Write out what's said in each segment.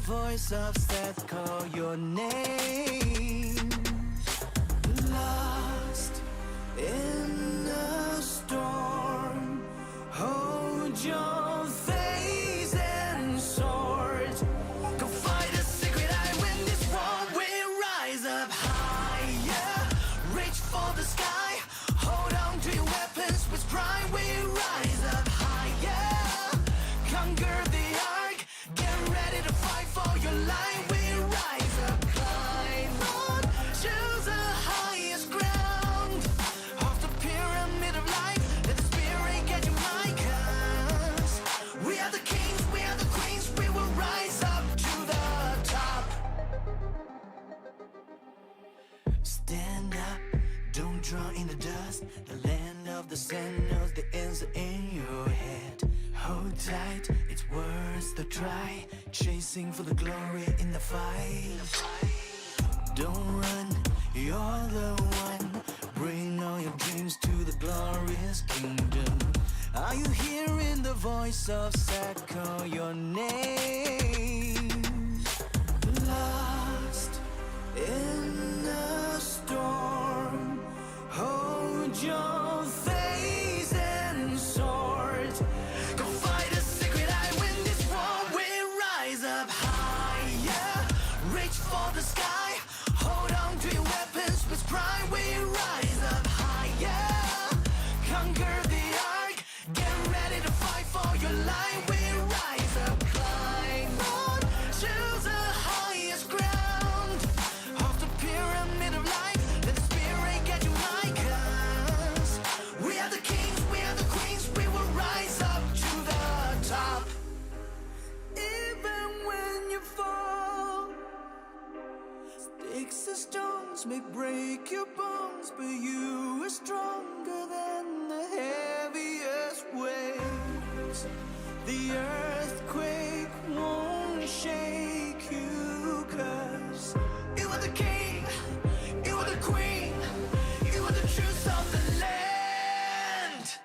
voice of death call your name. Lost in the storm, hold your face and sword. Go fight a secret eye, win this war. We rise up higher, reach for the sky. Hold on to your weapons with pride. We rise up higher, conquer the arc. Get ready to fight for your life. We rise up, climb on, choose the highest ground of the pyramid of life. Let the spirit get you my cause. We are the kings, we are the queens. We will rise up to the top. Stand up, don't draw in the dust. The land of the sinners, the answer in your head. Hold tight, it's worth the try. Chasing for the glory in the fight. Don't run, you're the one. Bring all your dreams to the glorious kingdom. Are you hearing the voice of sad call your name? Lost in the storm, hold your face and sword. Go fight a secret eye, win this war. We rise up higher, reach for the sky. Hold on to your weapons with pride. We rise up higher, conquer the arc. Get ready to fight for your life. We rise up, climb on, choose the highest ground of the pyramid of life. Let the spirit get you my cause. We are the kings, we are the queens. We will rise up to the top. Even when you fall, sticks and stones may break your bones, but you are stronger than the heaviest waves. The earthquake won't shake you, cause you are the king, you are the queen, you are the truth of the land.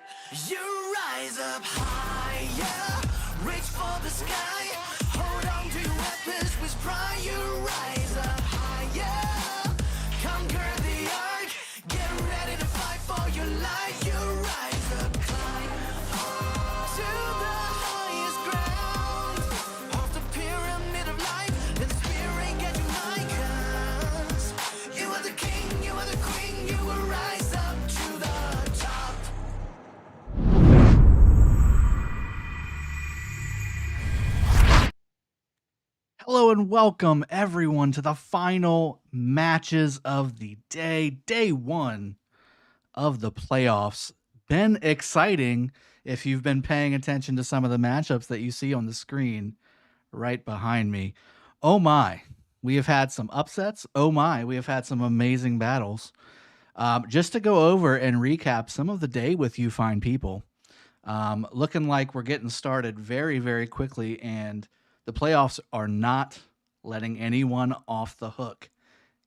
You rise up higher, reach for the sky. Hold on to your weapons with pride. You rise up higher, conquer the arc. Get ready to fight for your life. You rise up, climb to the highest ground of the pyramid of life. Let the spirit get you my cause. You are the king, you are the queen. You will rise up to the top. Hello and welcome everyone to the final matches of the day one of the playoffs. Been exciting if you've been paying attention to some of the matchups that you see on the screen right behind me. Oh my, we have had some upsets. Oh my, we have had some amazing battles. Just to go over and recap some of the day with you fine people. Looking like we're getting started very, very quickly, and the playoffs are not letting anyone off the hook.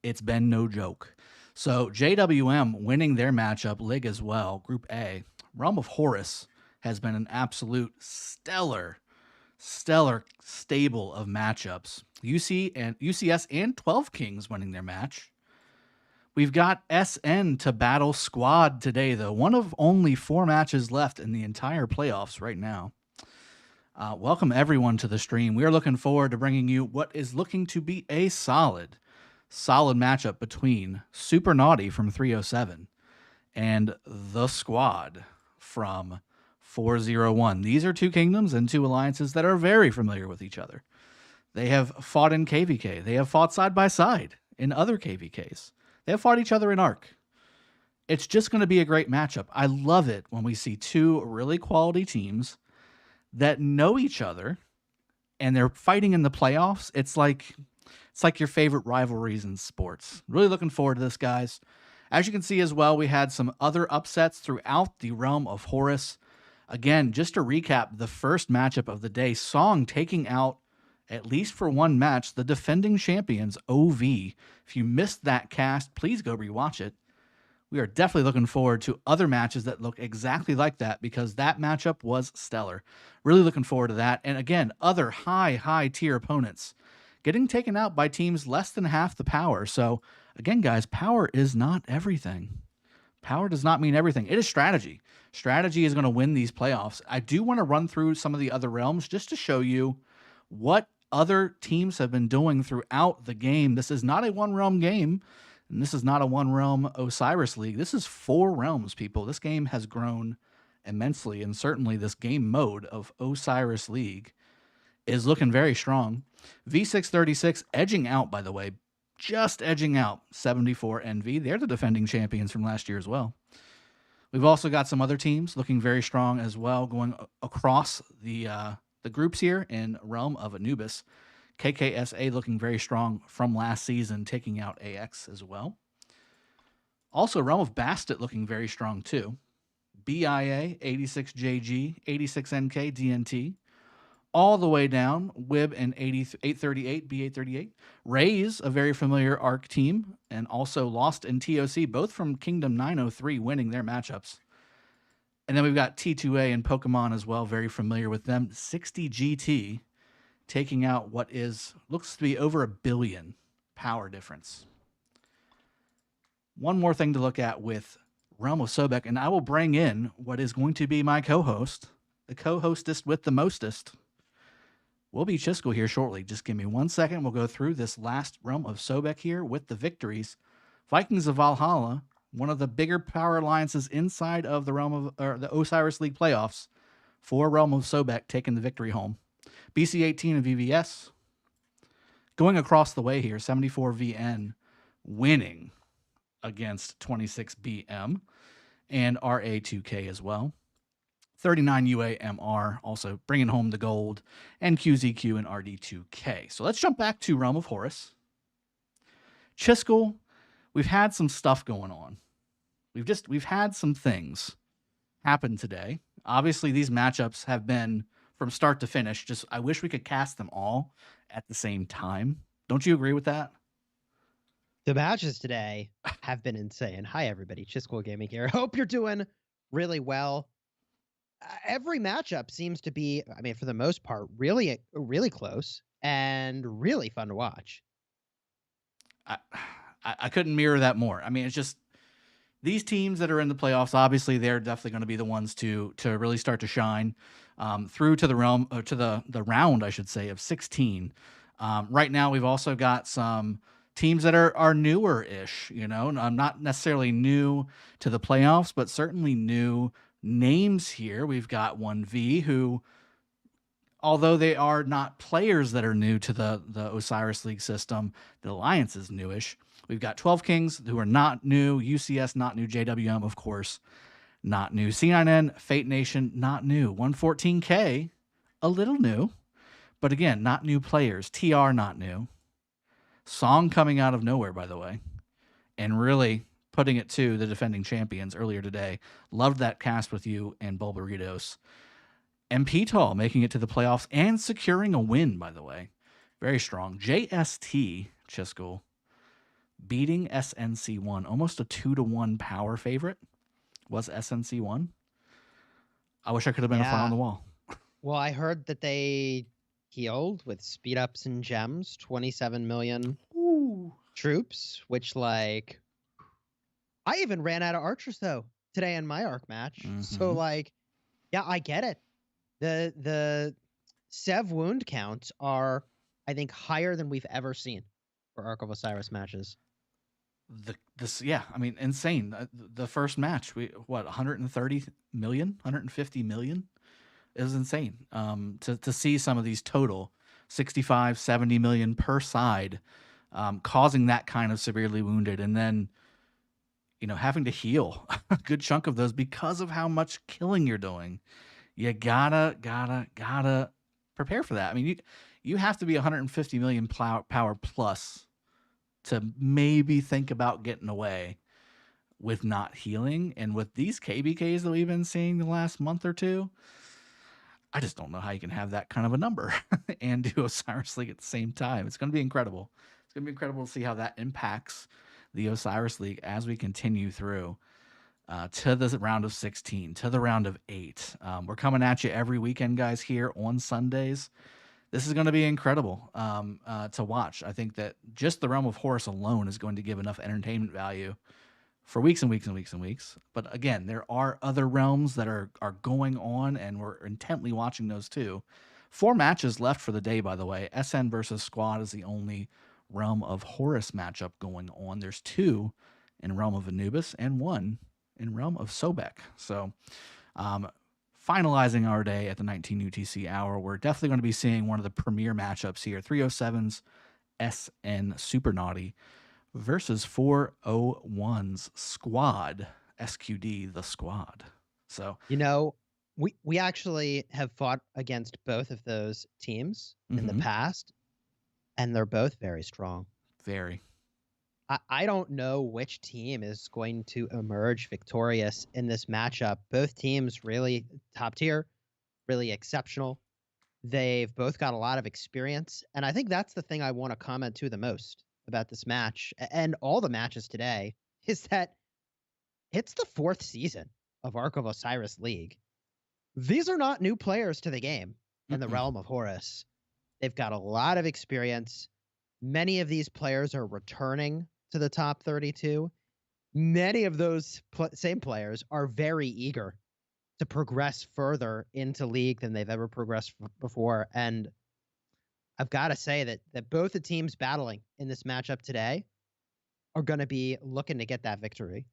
It's been no joke. So JWM winning their matchup, League as well, Group A. Realm of Horus has been an absolute stellar stable of matchups. UCS and 12 Kings winning their match. We've got SN to battle Squad today, though. One of only 4 matches left in the entire playoffs right now. Welcome everyone to the stream. We are looking forward to bringing you what is looking to be a solid matchup between Super Naughty from 307 and the Squad from 401. These are 2 kingdoms and 2 alliances that are very familiar with each other. They have fought in KVK. They have fought side by side in other KVKs. They have fought each other in ARC. It's just going to be a great matchup. I love it when we see 2 really quality teams that know each other and they're fighting in the playoffs. It's like your favorite rivalries in sports. Really looking forward to this, guys. As you can see as well, we had some other upsets throughout the Realm of Horus. Again, just to recap the first matchup of the day, Song taking out, at least for one match, the defending champions, OV. If you missed that cast, please go rewatch it. We are definitely looking forward to other matches that look exactly like that, because that matchup was stellar. Really looking forward to that. And again, other high tier opponents getting taken out by teams less than half the power. So, again, guys, power is not everything. Power does not mean everything. It is strategy. Strategy is going to win these playoffs. I do want to run through some of the other realms just to show you what other teams have been doing throughout the game. This is not a one realm game, and this is not a one realm Osiris League. This is 4 realms, people. This game has grown immensely, and certainly this game mode of Osiris League is looking very strong. V636 edging out, by the way, just edging out 74 NV. They're the defending champions from last year as well. We've also got some other teams looking very strong as well, going across the groups here in realm of Anubis. KKSA looking very strong from last season, taking out AX as well. Also, realm of Bastet looking very strong too. BIA, 86JG, 86NK, DNT, all the way down, Wib and 838, B838. Rays, a very familiar ARC team, and also Lost and TOC, both from Kingdom 903, winning their matchups. And then we've got T2A and Pokemon as well, very familiar with them. 60 GT, taking out what looks to be over 1 billion power difference. One more thing to look at with Realm of Sobek, and I will bring in what is going to be my co-host, the co-hostest with the mostest. We'll be Chisco here shortly. Just give me 1 second. We'll go through this last Realm of Sobek here with the victories. Vikings of Valhalla, one of the bigger power alliances inside of the the Osiris League playoffs, for Realm of Sobek taking the victory home. BC18 and VVS going across the way here. 74 VN winning against 26 BM and RA2K as well. 39 UAMR also bringing home the gold, and QZQ and RD2K. So let's jump back to Realm of Horus. Chiskel, we've had some stuff going on. We've had some things happen today. Obviously, these matchups have been from start to finish. Just I wish we could cast them all at the same time. Don't you agree with that? The matches today have been insane. Hi, everybody. Chisco Gaming here. Hope you're doing really well. Every matchup seems to be, I mean, for the most part, really, really close and really fun to watch. I couldn't mirror that more. I mean, it's just these teams that are in the playoffs, obviously, they're definitely going to be the ones to really start to shine through to the realm, or to the round, I should say, of 16. Right now, we've also got some teams that are newer-ish, not necessarily new to the playoffs, but certainly new names here. We've got 1V who, although they are not players that are new to the Osiris League system, the Alliance is newish. We've got 12 Kings who are not new, UCS not new, JWM, of course, not new, C9N, Fate Nation, not new, 114K, a little new, but again, not new players, TR not new. Song coming out of nowhere, by the way, and really putting it to the defending champions earlier today. Loved that cast with you and Bulbaritos. And P-Tall making it to the playoffs and securing a win, by the way. Very strong. JST, Chisco, beating SNC1. Almost a 2-1 power favorite was SNC1. I wish I could have been a fly on the wall. Well, I heard that they healed with speed ups and gems, 27 million troops, which, like, I even ran out of archers though today in my arc match. Mm-hmm. So, like, yeah, I get it. The Sev wound counts are, I think, higher than we've ever seen for Arc of Osiris matches. I mean, insane. The first match, 130 million, 150 million is insane. To see some of these total 65, 70 million per side, causing that kind of severely wounded, and then having to heal a good chunk of those because of how much killing you're doing. You gotta prepare for that. I mean, you have to be 150 million power plus to maybe think about getting away with not healing. And with these KBKs that we've been seeing the last month or two, I just don't know how you can have that kind of a number and do Osiris League at the same time. It's going to be incredible. It's going to be incredible to see how that impacts the Osiris League as we continue through to the round of 16, to the round of 8. We're coming at you every weekend, guys, here on Sundays. This is going to be incredible to watch. I think that just the realm of Horus alone is going to give enough entertainment value for weeks and weeks and weeks and weeks. But again, there are other realms that are going on, and we're intently watching those too. 4 matches left for the day, by the way. SN versus Squad is the only realm of Horus matchup going on. There's 2 in realm of Anubis and 1 in realm of Sobek. So finalizing our day at the 19 UTC hour, we're definitely going to be seeing one of the premier matchups here. 307's SN Super Naughty versus 401's Squad, SQD, the Squad. So, we actually have fought against both of those teams in the past, and they're both very strong. Very. I don't know which team is going to emerge victorious in this matchup. Both teams really top tier, really exceptional. They've both got a lot of experience, and I think that's the thing I want to comment to the most about this match and all the matches today is that it's the 4th season of Ark of Osiris League. These are not new players to the game in the realm of Horus. They've got a lot of experience. Many of these players are returning to the top 32. Many of those same players are very eager to progress further into League than they've ever progressed before. And I've got to say that both the teams battling in this matchup today are going to be looking to get that victory.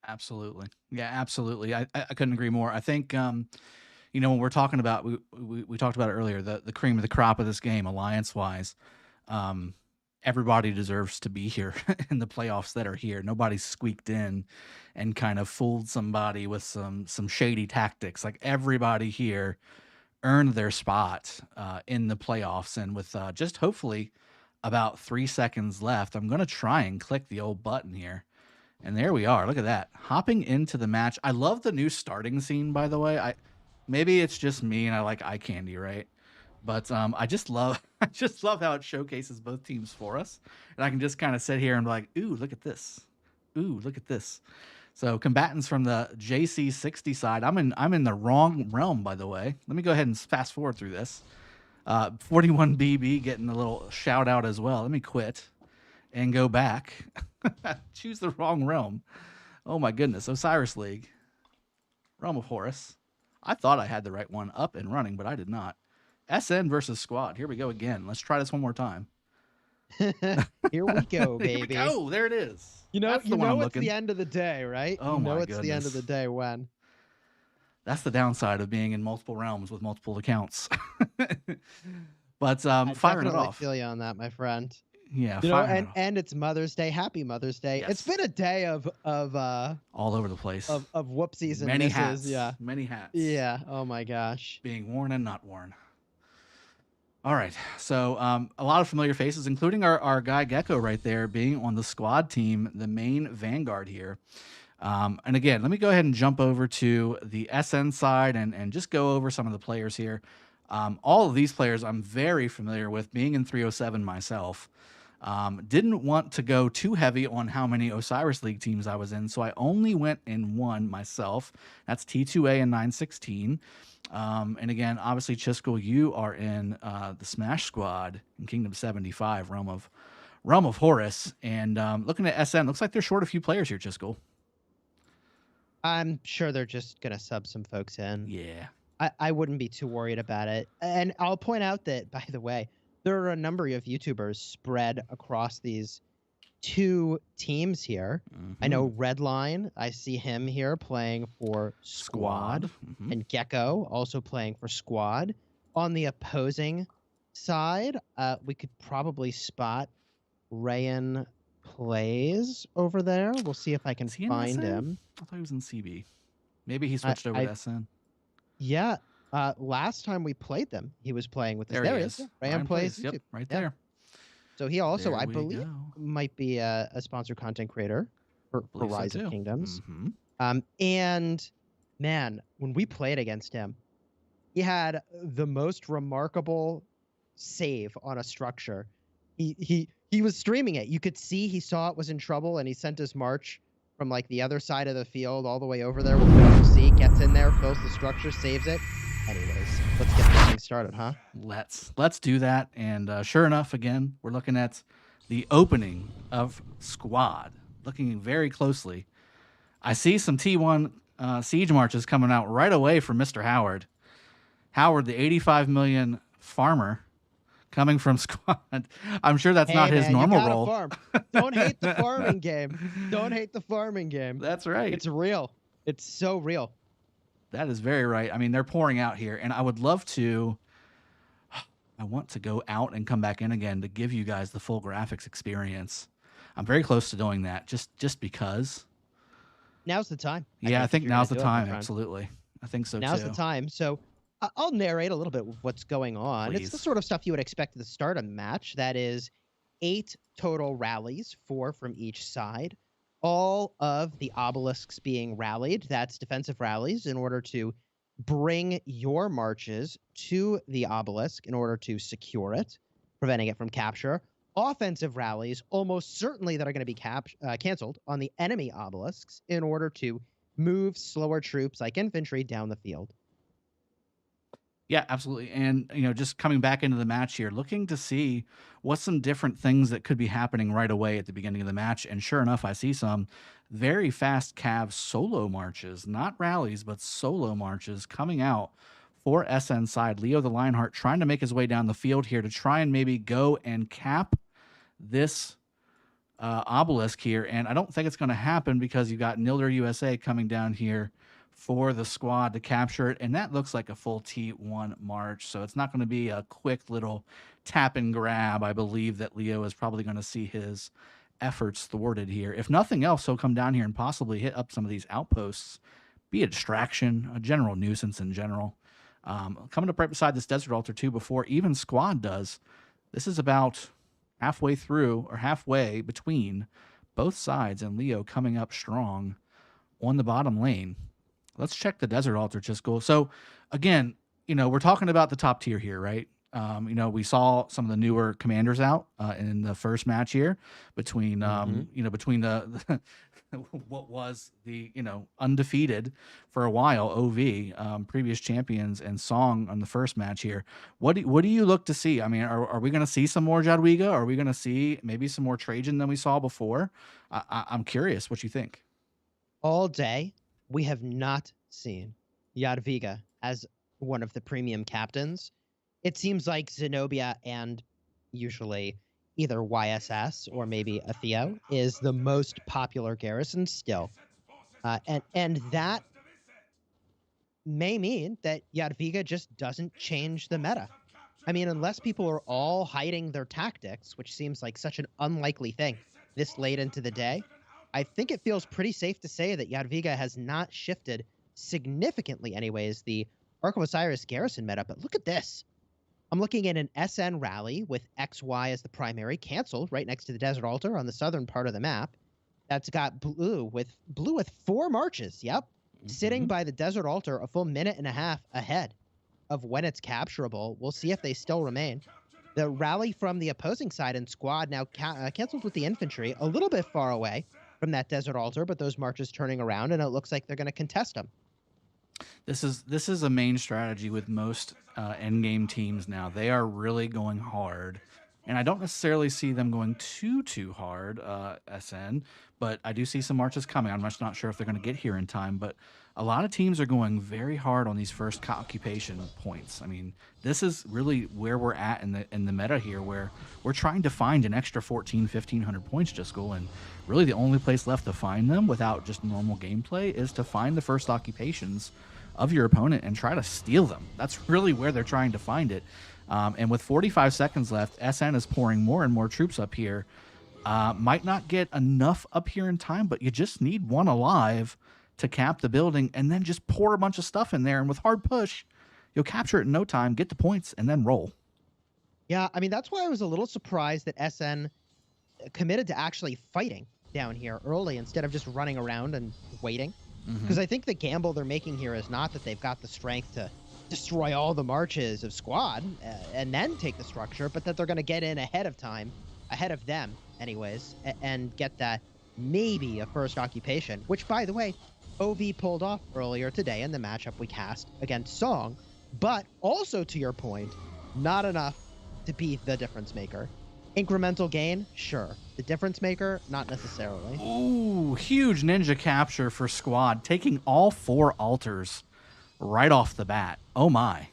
Absolutely. Yeah, absolutely. I couldn't agree more. I think, when we're talking about, we talked about it earlier, the cream of the crop of this game, alliance-wise, everybody deserves to be here in the playoffs that are here. Nobody's squeaked in and kind of fooled somebody with some shady tactics. Like, everybody here earned their spot in the playoffs. And with just hopefully about 3 seconds left, I'm going to try and click the old button here. And there we are. Look at that. Hopping into the match. I love the new starting scene, by the way. Maybe it's just me and I like eye candy, right? But I just love how it showcases both teams for us. And I can just kind of sit here and be like, ooh, look at this. Ooh, look at this. So combatants from the JC60 side. I'm in the wrong realm, by the way. Let me go ahead and fast forward through this. 41BB getting a little shout out as well. Let me quit and go back. Choose the wrong realm. Oh my goodness. Osiris League. Realm of Horus. I thought I had the right one up and running, but I did not. SN versus Squad. Here we go again. Let's try this one more time. Here we go, baby. Here we go. There it is. It's the end of the day, right? Oh my goodness. It's the end of the day when. That's the downside of being in multiple realms with multiple accounts. But firing it off. I feel you on that, my friend. Yeah, and it's Mother's Day. Happy Mother's Day. Yes. It's been a day of all over the place. Of whoopsies and many misses. hats. Yeah. Many hats. Yeah. Oh my gosh. Being worn and not worn. All right. So a lot of familiar faces, including our guy Gecko right there being on the Squad team, the main vanguard here. And again, let me go ahead and jump over to the SN side and just go over some of the players here. All of these players I'm very familiar with, being in 307 myself. Didn't want to go too heavy on how many Osiris League teams I was in, so I only went in one myself. That's T2A and 916. And again, obviously, Chiskel, you are in the Smash Squad in Kingdom 75, Realm of Horus. And looking at SN, looks like they're short a few players here, Chiskel. I'm sure they're just going to sub some folks in. Yeah. I wouldn't be too worried about it. And I'll point out that, by the way, there are a number of YouTubers spread across these 2 teams here. Mm-hmm. I know Redline, I see him here playing for Squad. Mm-hmm. And Gecko also playing for Squad. On the opposing side, we could probably spot Rayan Plays over there. We'll see if I can find him. I thought he was in CB. Maybe he switched over to SN. Yeah. Last time we played them, he was playing with us. There he is. Rayan Plays. Yep, right there. So he also, I believe, might be a sponsored content creator for Rise of Kingdoms. Mm-hmm. And man, when we played against him, he had the most remarkable save on a structure. He was streaming it. You could see he saw it was in trouble, and he sent his march from like the other side of the field all the way over there with WC, gets in there, fills the structure, saves it. Anyways, let's get this thing started, huh? Let's do that. And sure enough, again, we're looking at the opening of Squad. Looking very closely, I see some T1 siege marches coming out right away from Mr. Howard. Howard, the 85 million farmer, coming from Squad. I'm sure that's not his normal role. Farm. Don't hate the farming game. Don't hate the farming game. That's right. It's real. It's so real. That is very right. I mean, they're pouring out here, and I would love to. I want to go out and come back in again to give you guys the full graphics experience. I'm very close to doing that, just because. Now's the time. I think now's the time. Absolutely, I think so. Now's the time. So I'll narrate a little bit of what's going on. Please. It's the sort of stuff you would expect at the start of a match. That is 8 total rallies, 4 from each side. All of the obelisks being rallied. That's defensive rallies in order to bring your marches to the obelisk in order to secure it, preventing it from capture. Offensive rallies, almost certainly that are going to be canceled on the enemy obelisks in order to move slower troops like infantry down the field. Yeah, absolutely. And, just coming back into the match here, looking to see what's some different things that could be happening right away at the beginning of the match. And sure enough, I see some very fast Cav solo marches, not rallies, but solo marches coming out for SN side. Leo the Lionheart trying to make his way down the field here to try and maybe go and cap this obelisk here. And I don't think it's going to happen because you've got Nilder USA coming down here for the Squad to capture it, and that looks like a full T1 march, so it's not going to be a quick little tap and grab. I believe that Leo is probably going to see his efforts thwarted here. If nothing else, he'll come down here and possibly hit up some of these outposts, be a distraction, a general nuisance in general. Coming up right beside this Desert Altar too before even Squad does. This is about halfway through or halfway between both sides, and Leo coming up strong on the bottom lane. Let's check the Desert Altar, Chisco. So, again, we're talking about the top tier here, right? We saw some of the newer commanders out in the first match here between, between the what was the, undefeated for a while, OV, previous champions, and Song on the first match here. What do you look to see? I mean, are we going to see some more Jadwiga? Are we going to see maybe some more Trajan than we saw before? I'm curious what you think. All day, we have not seen Jadwiga as one of the premium captains. It seems like Zenobia and usually either YSS or maybe a Theo is the most popular garrison still. And that may mean that Jadwiga just doesn't change the meta. I mean, unless people are all hiding their tactics, which seems like such an unlikely thing this late into the day, I think it feels pretty safe to say that Jadwiga has not shifted significantly anyways the Ark of Osiris garrison meta. But look at this. I'm looking at an SN rally with XY as the primary, canceled right next to the Desert Altar on the southern part of the map. That's got blue with 4 marches. Yep. Sitting by the Desert Altar a full minute and a half ahead of when it's capturable. We'll see if they still remain. The rally from the opposing side and Squad now canceled with the infantry a little bit far away from that Desert Altar, but those marches turning around, and it looks like they're going to contest them. This is a main strategy with most endgame teams now. They are really going hard, and I don't necessarily see them going too hard, SN, but I do see some marches coming. I'm just not sure if they're going to get here in time, but a lot of teams are going very hard on these first occupation points. I mean, this is really where we're at in the meta here, where we're trying to find an extra 1,500 points, Jisco, and really the only place left to find them without just normal gameplay is to find the first occupations of your opponent and try to steal them. That's really where they're trying to find it. And with 45 seconds left, SN is pouring more and more troops up here. Might not get enough up here in time, but you just need one alive to cap the building and then just pour a bunch of stuff in there. And with hard push, you'll capture it in no time, get the points, and then roll. Yeah, I mean, that's why I was a little surprised that SN committed to actually fighting down here early instead of just running around and waiting. Because I think the gamble they're making here is not that they've got the strength to destroy all the marches of Squad and then take the structure, but that they're going to get in ahead of time, ahead of them anyways, and get that maybe a first occupation, which, by the way, OV pulled off earlier today in the matchup we cast against Song, But also to your point, not enough to be the difference maker. Incremental gain, sure. The difference maker, not necessarily. Ooh, huge ninja capture for Squad, taking all 4 altars right off the bat. Oh my.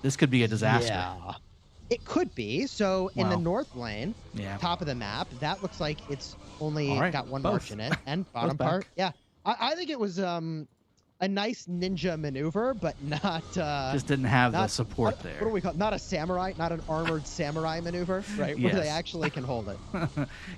This could be a disaster. Yeah. It could be. So in the Well, north lane, yeah. top of the map, that looks like it's only All right, got one both. march in it. And bottom back. part, yeah. I think it was a nice ninja maneuver, but not Just didn't have the not- support what there. do we call it? Not a samurai, not an armored samurai maneuver, right? Where they Yes. actually can hold it.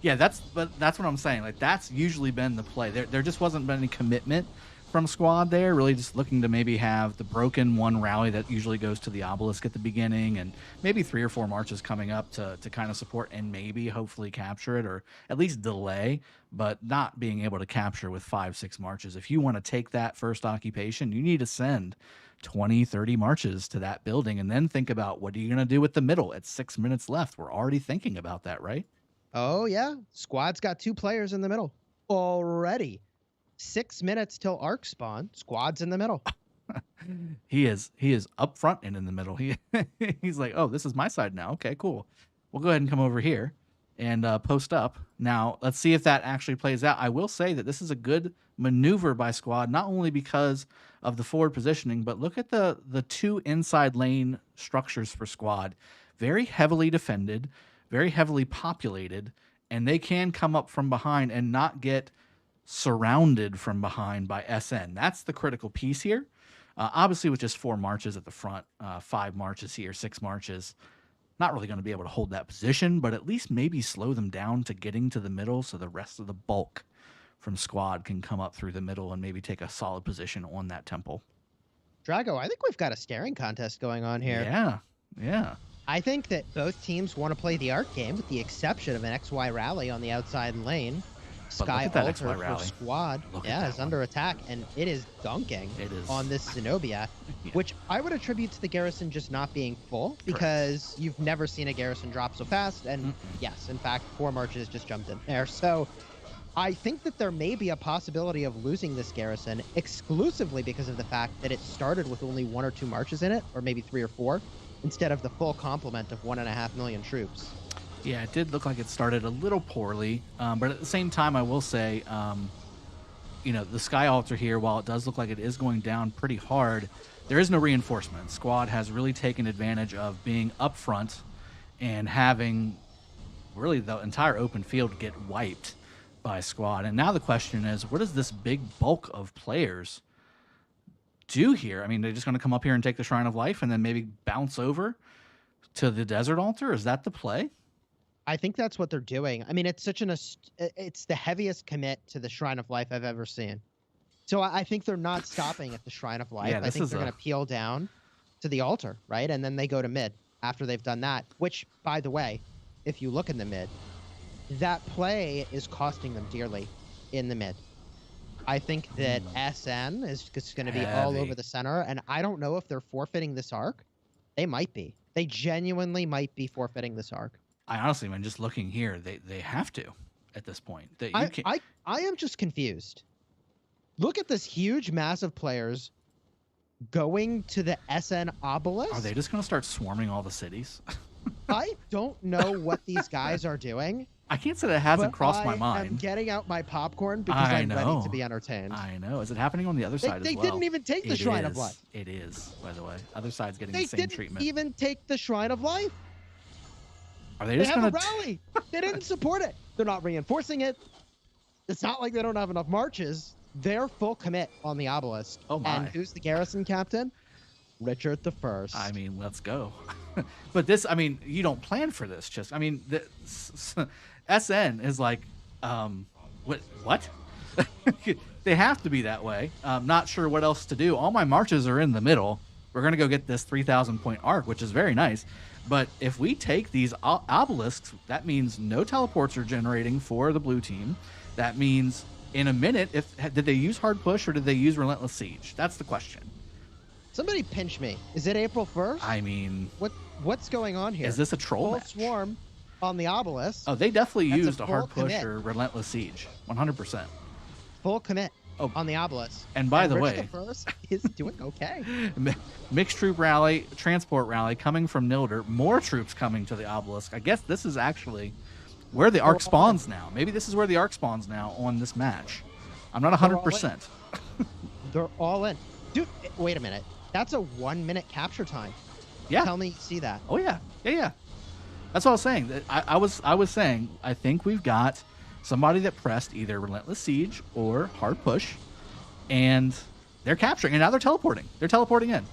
Yeah, that's what I'm saying. Like, that's usually been the play. There just wasn't been any commitment from Squad there. Really just looking to maybe have the broken one rally that usually goes to the obelisk at the beginning, and maybe 3 or 4 marches coming up to kind of support and maybe hopefully capture it, or at least delay, but not being able to capture with 5-6 marches. If you want to take that first occupation, you need to send 20, 30 marches to that building, and then think about what are you going to do with the middle at 6 minutes left. We're already thinking about that, right? Oh yeah, Squad's got 2 players in the middle already. 6 minutes till arc spawn. Squad's in the middle. He is up front and in the middle. He's like, oh, this is my side now. Okay, cool. We'll go ahead and come over here and post up. Now, let's see if that actually plays out. I will say that this is a good maneuver by Squad, not only because of the forward positioning, but look at the 2 inside lane structures for Squad. Very heavily defended, very heavily populated, and they can come up from behind and not get surrounded from behind by SN. That's the critical piece here. Obviously, with just 4 marches at the front, 5 marches here, 6 marches, not really going to be able to hold that position, but at least maybe slow them down to getting to the middle so the rest of the bulk from Squad can come up through the middle and maybe take a solid position on that temple. Drago, I think we've got a staring contest going on here. Yeah. I think that both teams want to play the arc game, with the exception of an XY rally on the outside lane. But Sky look at that Altar XY for rally. Squad, Look at yeah, that is one. under attack, and it is dunking It is. on this Zenobia, Yeah. which I would attribute to the garrison just not being full, because you've never seen a garrison drop so fast, and yes, in fact, 4 marches just jumped in there. So I think that there may be a possibility of losing this garrison exclusively because of the fact that it started with only 1 or 2 marches in it, or maybe 3 or 4, instead of the full complement of 1.5 million troops. Yeah, it did look like it started a little poorly, but at the same time, I will say, the Sky Altar here, while it does look like it is going down pretty hard, there is no reinforcement. Squad has really taken advantage of being up front and having really the entire open field get wiped by Squad. And now the question is, what does this big bulk of players do here? I mean, they're just going to come up here and take the Shrine of Life and then maybe bounce over to the Desert Altar? Is that the play? I think that's what they're doing. I mean, it's it's the heaviest commit to the Shrine of Life I've ever seen. So I think they're not stopping at the Shrine of Life. Yeah, I think they're going to peel down to the altar, right? And then they go to mid after they've done that, which, by the way, if you look in the mid, that play is costing them dearly in the mid. I think that SN is just going to be all over the center, and I don't know if they're forfeiting this arc. They might be. They genuinely might be forfeiting this arc. I honestly, man, just looking here, they have to at this point. I am just confused. Look at this huge mass of players going to the SN obelisk. Are they just going to start swarming all the cities? I don't know what these guys are doing. I can't say that hasn't but crossed my I'm mind. getting out my popcorn because I'm ready to be entertained. I know. Is it happening on the other side as well? They didn't even take the Shrine of Life. It is, by the way. Other side's getting They the same didn't treatment. even take the Shrine of Life. Are they They just have going a rally. They didn't support it. They're not reinforcing it. It's not like they don't have enough marches. They're full commit on the obelisk. Oh my. And who's the garrison captain? Richard the First. I mean, let's go. But this, I mean, you don't plan for this. Just, I mean, SN is like, what? They have to be that way. Not sure what else to do. All my marches are in the middle. We're going to go get this 3,000 point arc, which is very nice. But if we take these obelisks, that means no teleports are generating for the blue team. That means in a minute, did they use hard push or did they use relentless siege? That's the question. Somebody pinch me. Is it April 1st? I mean, what's going on here? is this a troll Full match? swarm on the obelisk. Oh, they definitely That's a used a hard full push commit. or relentless siege. 100%. Full commit. on the obelisk. And by the Rich way, First is doing okay. Mixed troop rally, transport rally coming from Nilder. More troops coming to the obelisk. I guess this is actually where the Ark spawns now. Maybe this is where the Ark spawns now on this match. I'm not 100%. They're all in. Dude, wait a minute. That's a 1 minute capture time. Yeah. Tell me you see that. Oh yeah. Yeah. That's what I was saying. I was saying I think we've got somebody that pressed either Relentless Siege or Hard Push, and they're capturing, and now they're teleporting. They're teleporting in.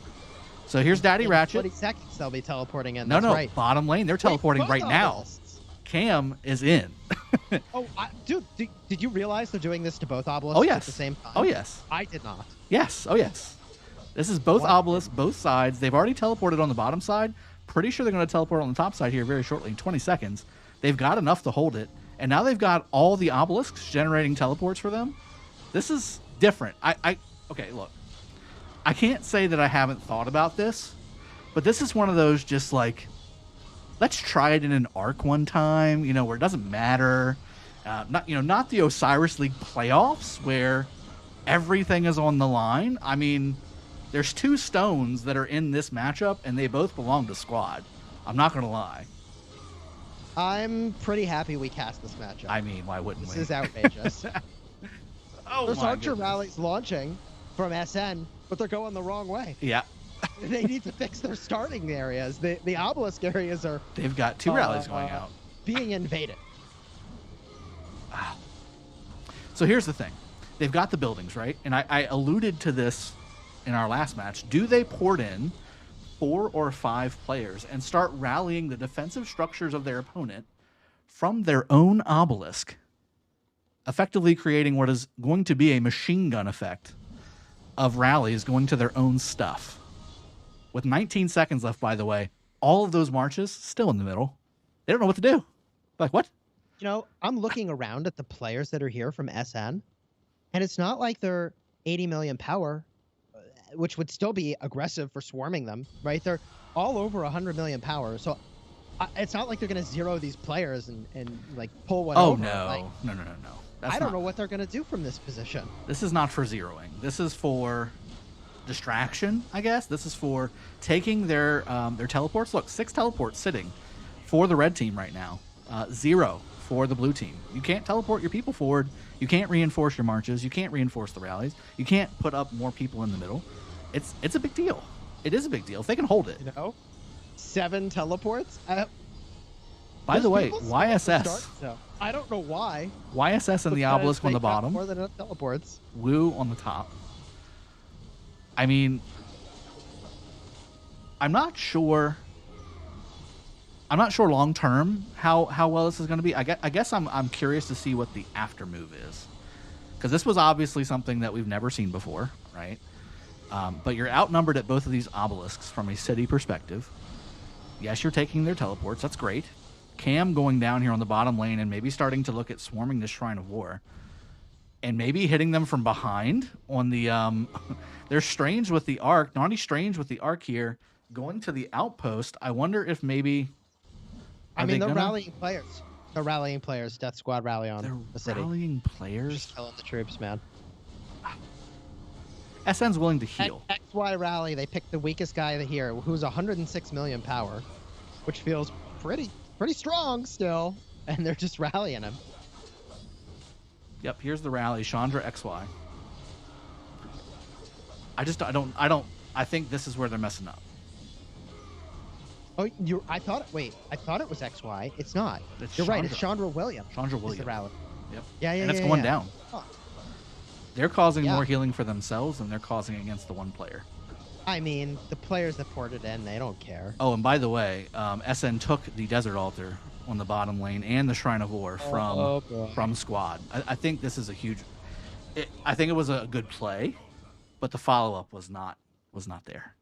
So here's Daddy In Ratchet. 20 seconds they'll be teleporting in. No, That's no, right. bottom lane. They're teleporting right now. Obelisks. Cam is in. Oh, dude, did you realize they're doing this to both obelisks Oh yes. at the same time? Oh yes. I did not. Yes. Oh yes. This is both obelisks, both sides. They've already teleported on the bottom side. Pretty sure they're going to teleport on the top side here very shortly in 20 seconds. They've got enough to hold it. And now they've got all the obelisks generating teleports for them. This is different. Okay, look. I can't say that I haven't thought about this, but this is one of those just like, let's try it in an arc one time, where it doesn't matter. Not the Osiris League playoffs where everything is on the line. I mean, there's 2 stones that are in this matchup, and they both belong to squad. I'm not going to lie. I'm pretty happy we cast this matchup. I mean, why wouldn't This we? is outrageous. Oh, There's my Archer goodness. rallies launching from SN, but they're going the wrong way. Yeah. They need to fix their starting areas. The obelisk areas are They've got 2 rallies going out. being invaded. So here's the thing. They've got the buildings, right? And I alluded to this in our last match. Do they port in 4 or 5 players and start rallying the defensive structures of their opponent from their own obelisk, effectively creating what is going to be a machine gun effect of rallies going to their own stuff? With 19 seconds left, by the way, all of those marches still in the middle. They don't know what to do. Like, what? I'm looking around at the players that are here from SN, and it's not like they're 80 million power, which would still be aggressive for swarming them, right? They're all over 100 million power, so it's not like they're going to zero these players and like pull one over. No. Like, No. I don't know what they're going to do from this position. This is not for zeroing. This is for distraction, I guess. This is for taking their teleports. Look, 6 teleports sitting for the red team right now. 0 for the blue team. You can't teleport your people forward. You can't reinforce your marches. You can't reinforce the rallies. You can't put up more people in the middle. It's a big deal. It is a big deal if they can hold it. 7 teleports. By the way, people still YSS. start, so I don't know why. YSS and the Because obelisk on they the got bottom. More than enough teleports. Woo on the top. I mean, I'm not sure long term how well this is going to be. I guess I'm curious to see what the after move is, because this was obviously something that we've never seen before, right? But you're outnumbered at both of these obelisks from a city perspective. Yes, you're taking their teleports. That's great. Cam going down here on the bottom lane and maybe starting to look at swarming this Shrine of War, and maybe hitting them from behind on the they're strange with the arc. Naughty strange with the arc here. Going to the outpost. I wonder if maybe They're rallying players. They're rallying players. Death Squad rally on the city. Rallying players. Just killing the troops, man. SN's willing to heal. At XY rally, they picked the weakest guy here, who's 106 million power, which feels pretty strong still, and they're just rallying him. Yep, here's the rally. Chandra XY. I think this is where they're messing up. Oh, I thought it was XY. It's not. It's You're right. Chandra. It's Chandra William. Chandra Is the Williams. rally. Yep. Yeah. And it's going down. Huh. They're causing Yeah. more healing for themselves than they're causing against the one player. I mean, the players that ported in, they don't care. Oh, and by the way, SN took the Desert Altar on the bottom lane and the Shrine of War from squad. I think this is a huge. I think it was a good play, but the follow up was not there.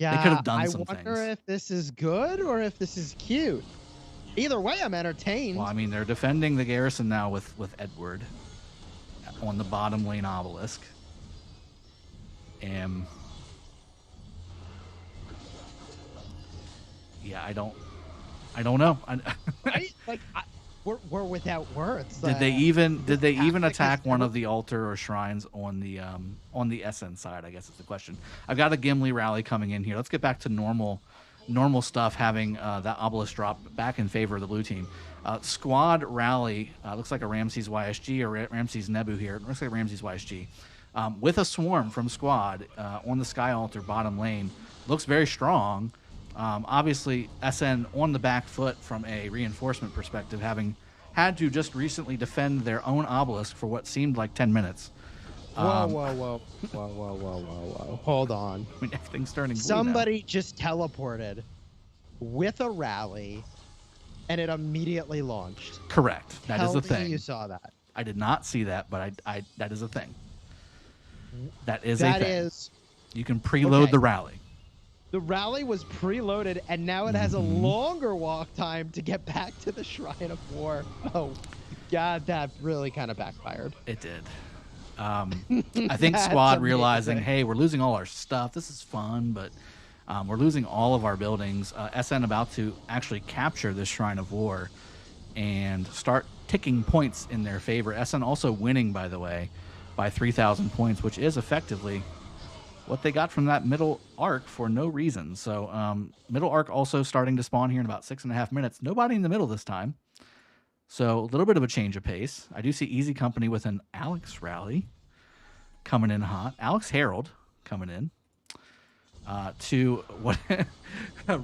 Yeah, They could have done some I wonder things. if this is good or if this is cute. Either way, I'm entertained. Well, I mean, they're defending the garrison now with Edward on the bottom lane obelisk. Yeah, I don't know. Right? Like, we're without words. Did they even tactic attack is one never- of the altar or shrines on the SN side? I guess is the question. I've got a Gimli rally coming in here. Let's get back to normal stuff. Having that obelisk drop back in favor of the blue team. Squad rally looks like a Ramses YSG or Ramses Nebu here. It looks like Ramses YSG with a swarm from Squad on the Sky Altar bottom lane. Looks very strong. Obviously, SN on the back foot from a reinforcement perspective, having had to just recently defend their own obelisk for what seemed like 10 minutes. Whoa. Hold on. I mean, everything's turning blue Somebody just teleported with a rally, and it immediately launched. now. Correct. That is Tell a me thing. you saw that. I did not see that, but I that is a thing. That is a That thing. is. You can preload Okay. the rally. The rally was preloaded, and now it has a longer walk time to get back to the Shrine of War. Oh, God, that really kind of backfired. It did. I think That's Squad amazing. realizing, hey, we're losing all our stuff. This is fun, but we're losing all of our buildings. SN about to actually capture this Shrine of War and start ticking points in their favor. SN also winning, by the way, by 3,000 points, which is effectively what they got from that middle arc for no reason. So middle arc also starting to spawn here in about 6.5 minutes. Nobody in the middle this time. So a little bit of a change of pace. I do see Easy Company with an Alex rally coming in hot. Alex Harold coming in to what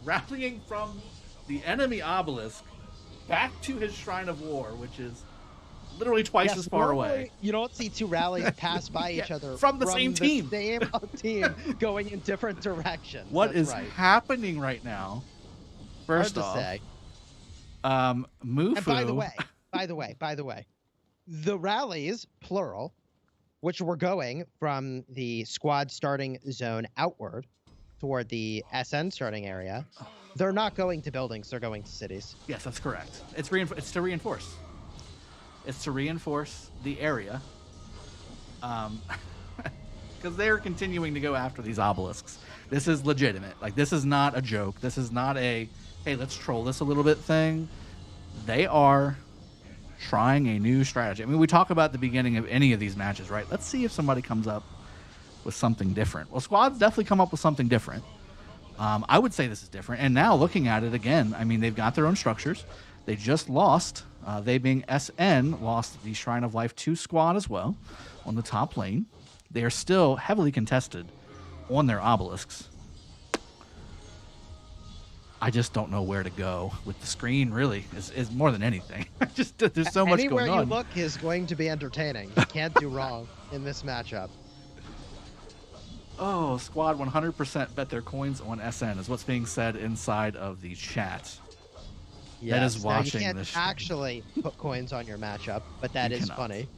rallying from the enemy obelisk back to his Shrine of War, which is literally twice Yes, as far normally away. You don't see two rallies pass by each Yeah, other from the same team. Same team going in different directions. What That's is right. happening right now? First Hard to off, say. Mufu. And by the way, the rallies, plural, which were going from the Squad starting zone outward toward the SN starting area, they're not going to buildings, they're going to cities. Yes, that's correct. It's to reinforce. It's to reinforce the area. Because they're continuing to go after these obelisks. This is legitimate. Like, this is not a joke. This is not a, hey, let's troll this a little bit thing. They are trying a new strategy. I mean, we talk about the beginning of any of these matches, right? Let's see if somebody comes up with something different. Well, Squad's definitely come up with something different. I would say this is different. And now looking at it again, I mean, they've got their own structures. They just lost, they being SN, lost the Shrine of Life to Squad as well on the top lane. They are still heavily contested on their obelisks. I just don't know where to go with the screen, really, is more than anything. Just there's so much Anywhere going on. you look is going to be entertaining. You can't do wrong in this matchup. Oh, Squad 100% bet their coins on SN is what's being said inside of the chat. That is Yes. watching now, you this can't stream. actually put coins on your matchup, but that You is cannot. funny.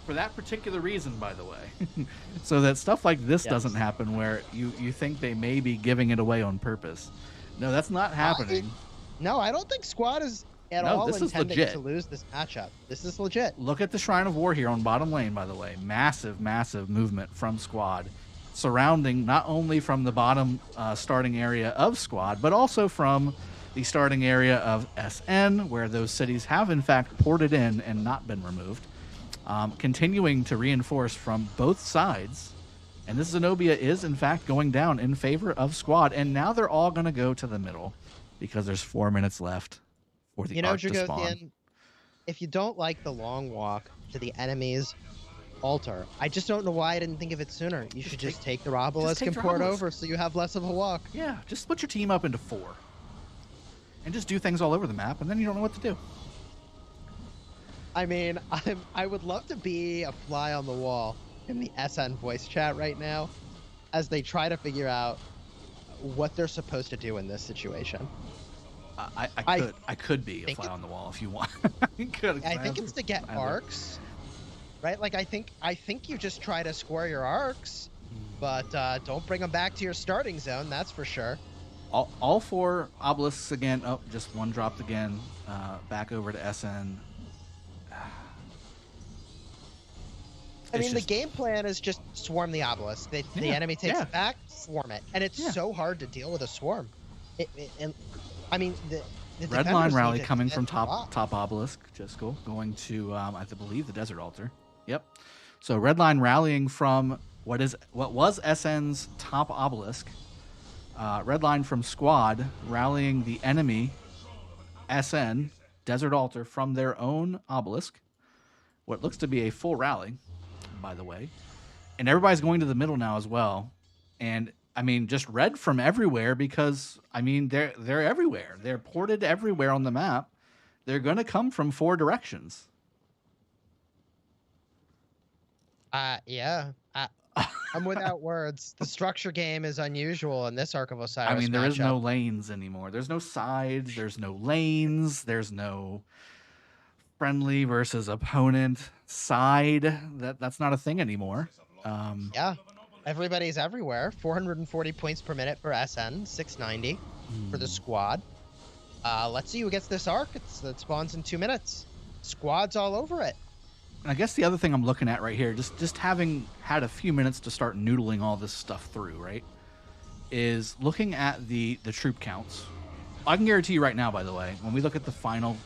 For that particular reason, by the way. So that stuff like this Yes. doesn't happen where you think they may be giving it away on purpose. No, that's not happening. No, I don't think Squad is at No, all this is intending legit. to lose this matchup. This is legit. Look at the Shrine of War here on bottom lane, by the way. Massive, massive movement from Squad. Surrounding not only from the bottom starting area of Squad, but also from the starting area of SN, where those cities have in fact ported in and not been removed. Continuing to reinforce from both sides. And this Zenobia is in fact going down in favor of Squad. And now they're all going to go to the middle because there's 4 minutes left for the arc to spawn. Dragothian, if you don't like the long walk to the enemy's altar, I just don't know why I didn't think of it sooner. You should just take the obelisk take and their pour it obelisk. over so you have less of a walk. Yeah, just split your team up into 4. And just do things all over the map, and then you don't know what to do. I mean, I would love to be a fly on the wall in the SN voice chat right now as they try to figure out what they're supposed to do in this situation. I could be a think fly it- on the wall if you want. I could. I think it's to get arcs, right? Like I think you just try to score your arcs, but don't bring them back to your starting zone. That's for sure. All 4 obelisks again. Oh, just one dropped again. Back over to SN. I It's mean, just- the game plan is just swarm the obelisk. The enemy takes yeah. it back, swarm it, and it's Yeah. so hard to deal with a swarm. And I mean, The Red defenders line need rally to coming from defend a lot. top obelisk, Jiskel, going to I believe the desert altar. Yep. So red line rallying from what was SN's top obelisk. Red line from squad rallying the enemy SN desert altar from their own obelisk. What looks to be a full rally, by the way, and everybody's going to the middle now as well. And I mean, just red from everywhere because I mean they're everywhere. They're ported everywhere on the map. They're going to come from 4 directions. Yeah. I'm without words. The structure game is unusual in this Arc of Osiris. I mean, there is matchup. no lanes anymore. There's no sides. There's no lanes. There's no friendly versus opponent side. That's not a thing anymore. Yeah. Everybody's everywhere. 440 points per minute for SN, 690 for the squad. Let's see who gets this arc. It spawns in 2 minutes. Squad's all over it. And I guess the other thing I'm looking at right here, just having had a few minutes to start noodling all this stuff through, right, is looking at the troop counts. I can guarantee you right now, by the way, when we look at the final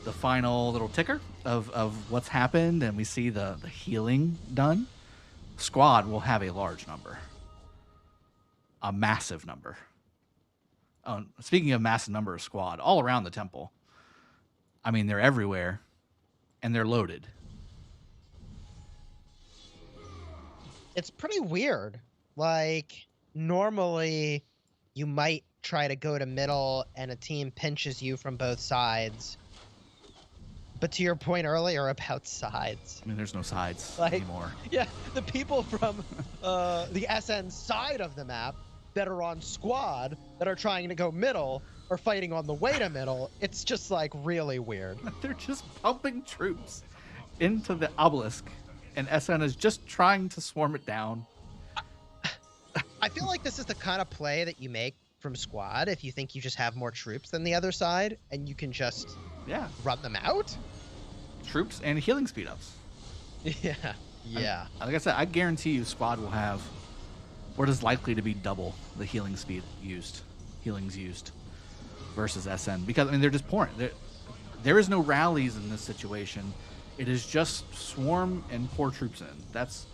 little ticker of what's happened and we see the healing done, squad will have a large number. A massive number. Speaking of massive number of squad, all around the temple. I mean, they're everywhere. And they're loaded. It's pretty weird. Like, normally you might try to go to middle and a team pinches you from both sides. But to your point earlier about sides. I mean, there's no sides like, anymore. Yeah, the people from the SN side of the map that are on squad that are trying to go middle are fighting on the way to middle. It's just like really weird. They're just pumping troops into the obelisk, and SN is just trying to swarm it down. I feel like this is the kind of play that you make from squad if you think you just have more troops than the other side and you can just run them out. Troops and healing speed ups. Yeah. Like I said, I guarantee you squad will have what is likely to be double the healings used versus SN, because I mean they're just pouring. There is no rallies in this situation. It is just swarm and pour troops in. That's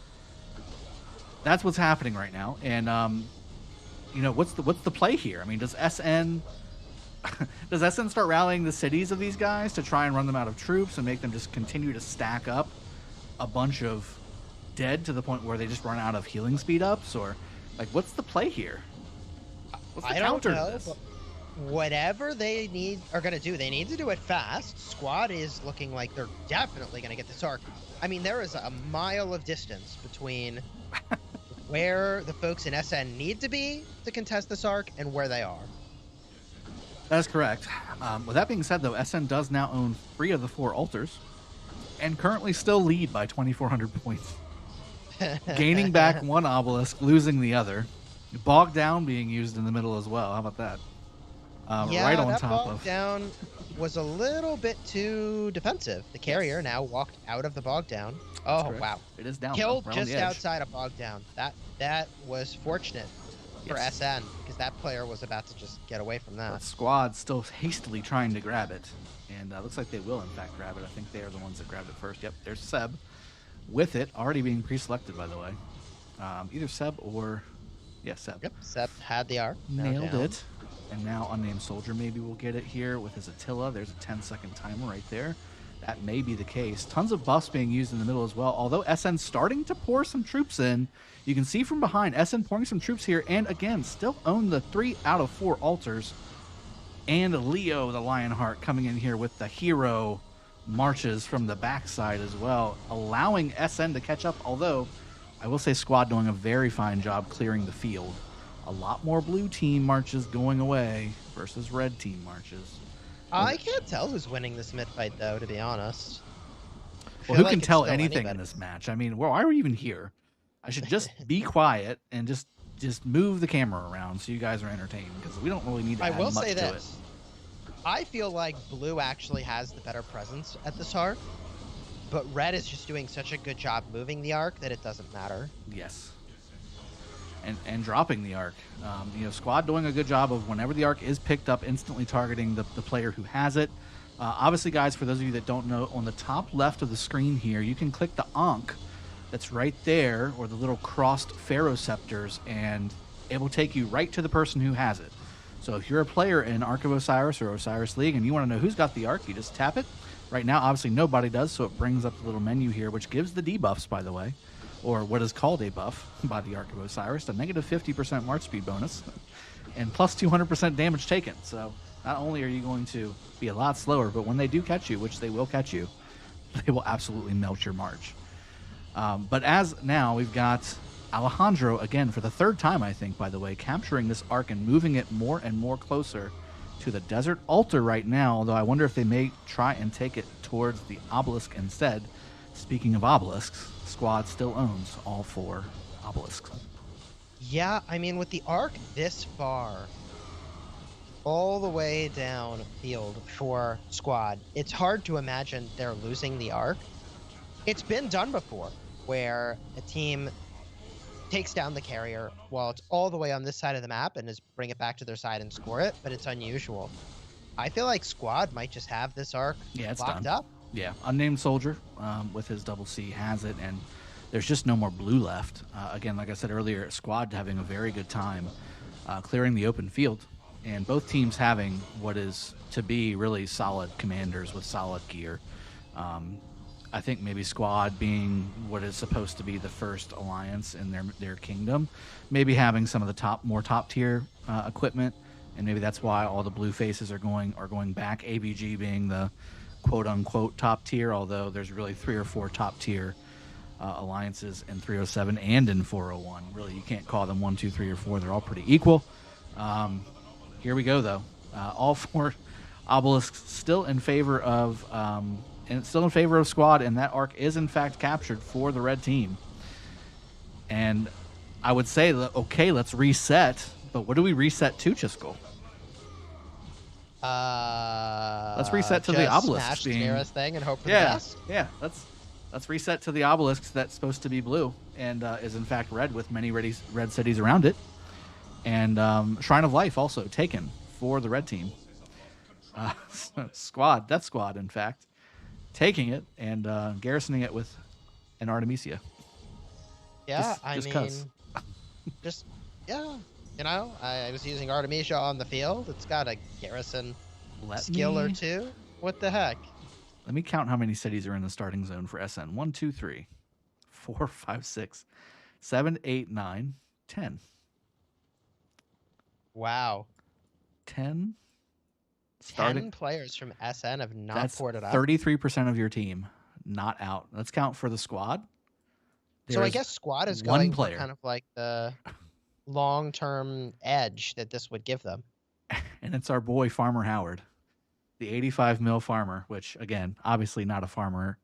what's happening right now. And what's the play here? I mean, does SN start rallying the cities of these guys to try and run them out of troops and make them just continue to stack up a bunch of dead to the point where they just run out of healing speed ups, or like what's the play here? What's the counter to this? Whatever they are going to do, they need to do it fast. Squad is looking like they're definitely going to get this arc. I mean, there is a mile of distance between where the folks in SN need to be to contest this arc and where they are. That's correct. With that being said, though, SN does now own 3 of the 4 altars and currently still lead by 2,400 points. Gaining back 1 obelisk, losing the other. Bog down being used in the middle as well. How about that? Right on that top bog of. down was a little bit too defensive. The carrier now walked out of the bog down. Oh, wow. It is down. Killed right just outside of bog down. That was fortunate for SN because that player was about to just get away from that. But squad still hastily trying to grab it, and looks like they will in fact grab it. I think they are the ones that grabbed it first. Yep, there's Seb with it already being pre-selected, by the way. Either Seb or Seb. Yep, Seb had the arc. Nailed it. And now Unnamed Soldier maybe will get it here with his Attila. There's a 10-second timer right there. That may be the case. Tons of buffs being used in the middle as well. Although SN starting to pour some troops in, you can see from behind SN pouring some troops here, and again still own the 3 out of 4 altars. And Leo the Lionheart coming in here with the hero marches from the backside as well, allowing SN to catch up. Although I will say squad doing a very fine job clearing the field. A lot more blue team marches going away versus red team marches. I can't tell who's winning this mid fight, though, to be honest. Well, who can tell anything in this match? I mean, why are we even here? I should just be quiet and just move the camera around so you guys are entertained, because we don't really need to add much to it. I feel like blue actually has the better presence at this arc, but red is just doing such a good job moving the arc that it doesn't matter. Yes. and dropping the arc. Squad doing a good job of whenever the arc is picked up, instantly targeting the player who has it. Obviously, guys, for those of you that don't know, on the top left of the screen here, you can click the Ankh that's right there, or the little crossed Ferroceptors, and it will take you right to the person who has it. So if you're a player in Ark of Osiris or Osiris League and you want to know who's got the arc, you just tap it. Right now, obviously, nobody does, so it brings up the little menu here, which gives the debuffs, by the way, or what is called a buff by the Ark of Osiris, a negative 50% march speed bonus, and plus 200% damage taken. So not only are you going to be a lot slower, but when they do catch you, which they will catch you, they will absolutely melt your march. But as now, we've got Alejandro, again, for the third time, I think, by the way, capturing this arc and moving it more and more closer to the desert altar right now, although I wonder if they may try and take it towards the obelisk instead. Speaking of obelisks, Squad still owns all 4 obelisks. Yeah, I mean, with the arc this far, all the way down field for Squad, it's hard to imagine they're losing the arc. It's been done before, where a team takes down the carrier while it's all the way on this side of the map and just bring it back to their side and score it, but it's unusual. I feel like Squad might just have this arc locked up. Yeah, Unnamed Soldier with his double C has it, and there's just no more blue left. Again, like I said earlier, Squad having a very good time clearing the open field, and both teams having what is to be really solid commanders with solid gear. I think maybe Squad being what is supposed to be the first alliance in their kingdom, maybe having some of the more top tier equipment, and maybe that's why all the blue faces are going back. AVG being the quote unquote top tier, although there's really 3 or 4 top tier alliances in 307 and in 401. Really, you can't call them 1, 2, 3, or 4. They're all pretty equal. Here we go though. All 4 obelisks still in favor of. And it's still in favor of Squad, and that arc is in fact captured for the red team. And I would say, okay, let's reset. But what do we reset to, Chiskel? Let's reset to the obelisk. Smash the nearest thing and hope for the best. Yeah, let's reset to the obelisk that's supposed to be blue and is in fact red with many red cities around it. And Shrine of Life also taken for the red team. Squad, Death Squad, in fact, taking it and garrisoning it with an Artemisia. Yeah, I was using Artemisia on the field. It's got a garrison skill or 2. What the heck? Let me count how many cities are in the starting zone for SN. 1, 2, 3, 4, 5, 6, 7, 8, 9, 10. Wow. 10. 10 players from SN have not ported out. 33% of your team not out. Let's count for the Squad. So I guess Squad is going for kind of like the long-term edge that this would give them. And it's our boy Farmer Howard, the 85 mil farmer, which again, obviously not a farmer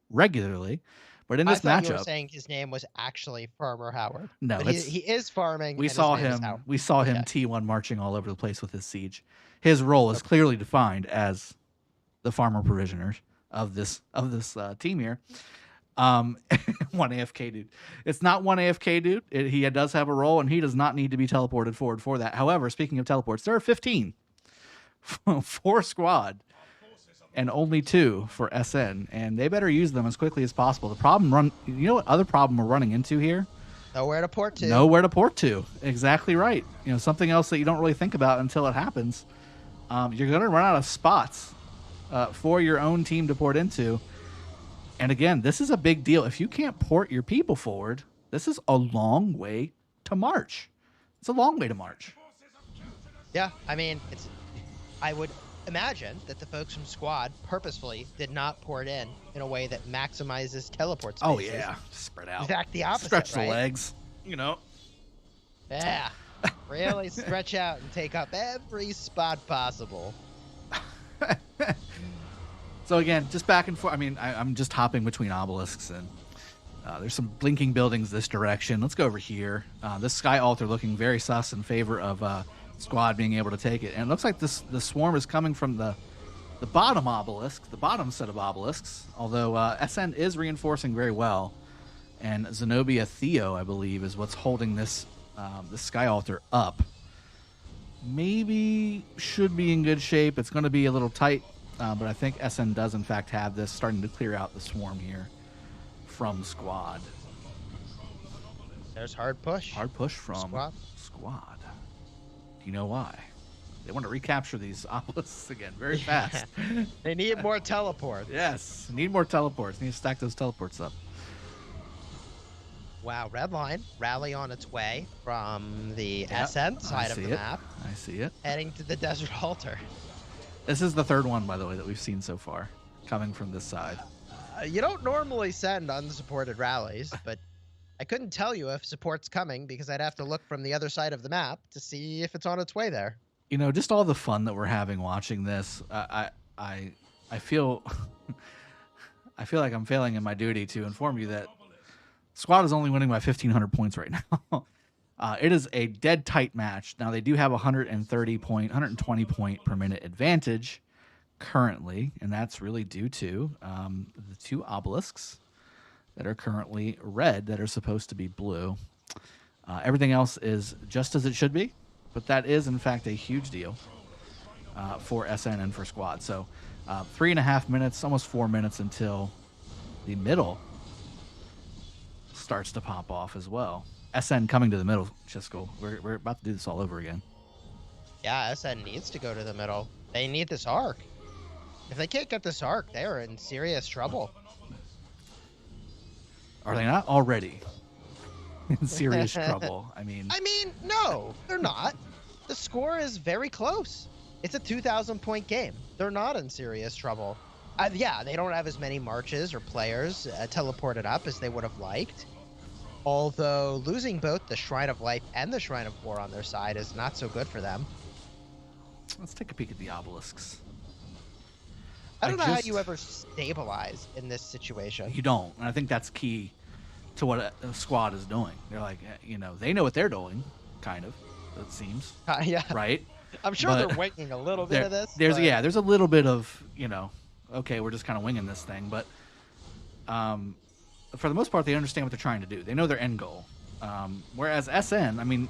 regularly, but in this matchup, you were saying his name was actually Farmer Howard. No, he is farming. We saw him T1 marching all over the place with his siege. His role is clearly defined as the farmer provisioners of this team here. 1 AFK dude. It's not 1 AFK dude. He does have a role, and he does not need to be teleported forward for that. However, speaking of teleports, there are 15 for Squad and only 2 for SN, and they better use them as quickly as possible. You know what other problem we're running into here? Nowhere to port to. Nowhere to port to. Exactly right. Something else that you don't really think about until it happens. You're going to run out of spots for your own team to port into. And again, this is a big deal. If you can't port your people forward, this is a long way to march. It's a long way to march. Yeah, I mean, I would imagine that the folks from Squad purposefully did not port in a way that maximizes teleport spaces. Oh, yeah. Spread out. In fact, the opposite, Stretch the right? legs, Yeah. Really stretch out and take up every spot possible. So again, just back and forth. I mean, I'm just hopping between obelisks, and there's some blinking buildings this direction. Let's go over here. This Sky Altar looking very sus in favor of Squad being able to take it. And it looks like the swarm is coming from the bottom obelisk, the bottom set of obelisks, although SN is reinforcing very well. And Zenobia Theo, I believe, is what's holding this the Sky Altar up. Maybe should be in good shape. It's going to be a little tight, but I think SN does in fact have this, starting to clear out the swarm here from Squad. There's hard push. Hard push from Squad. Do you know why? They want to recapture these obelisks again very fast. They need more teleports. Yes, need more teleports. Need to stack those teleports up. Wow, red line rally on its way from the SN side of the map. I see it. Heading to the desert altar. This is the third one, by the way, that we've seen so far, coming from this side. You don't normally send unsupported rallies, but I couldn't tell you if support's coming because I'd have to look from the other side of the map to see if it's on its way there. You know, just all the fun that we're having watching this, I feel I feel like I'm failing in my duty to inform you that Squad is only winning by 1,500 points right now. It is a dead tight match. Now, they do have 120 point per minute advantage currently, and that's really due to the two obelisks that are currently red that are supposed to be blue. Everything else is just as it should be, but that is, in fact, a huge deal for SN and for Squad. So 3.5 minutes, almost 4 minutes until the middle starts to pop off as well. SN coming to the middle, Chisco. We're about to do this all over again. Yeah, SN needs to go to the middle. They need this arc. If they can't get this arc, they are in serious trouble. Are they not already in serious trouble? I mean, no, they're not. The score is very close. It's a 2,000 point game. They're not in serious trouble. Yeah, they don't have as many marches or players teleported up as they would have liked. Although losing both the Shrine of Life and the Shrine of War on their side is not so good for them. Let's take a peek at the obelisks. I don't know how you ever stabilize in this situation. You don't. And I think that's key to what a Squad is doing. They're like, you know, they know what they're doing, kind of, it seems. Yeah. Right? I'm sure they're winging a little bit of this. There's a little bit of, you know, okay, we're just kind of winging this thing. But for the most part, they understand what they're trying to do. They know their end goal. Whereas SN, I mean,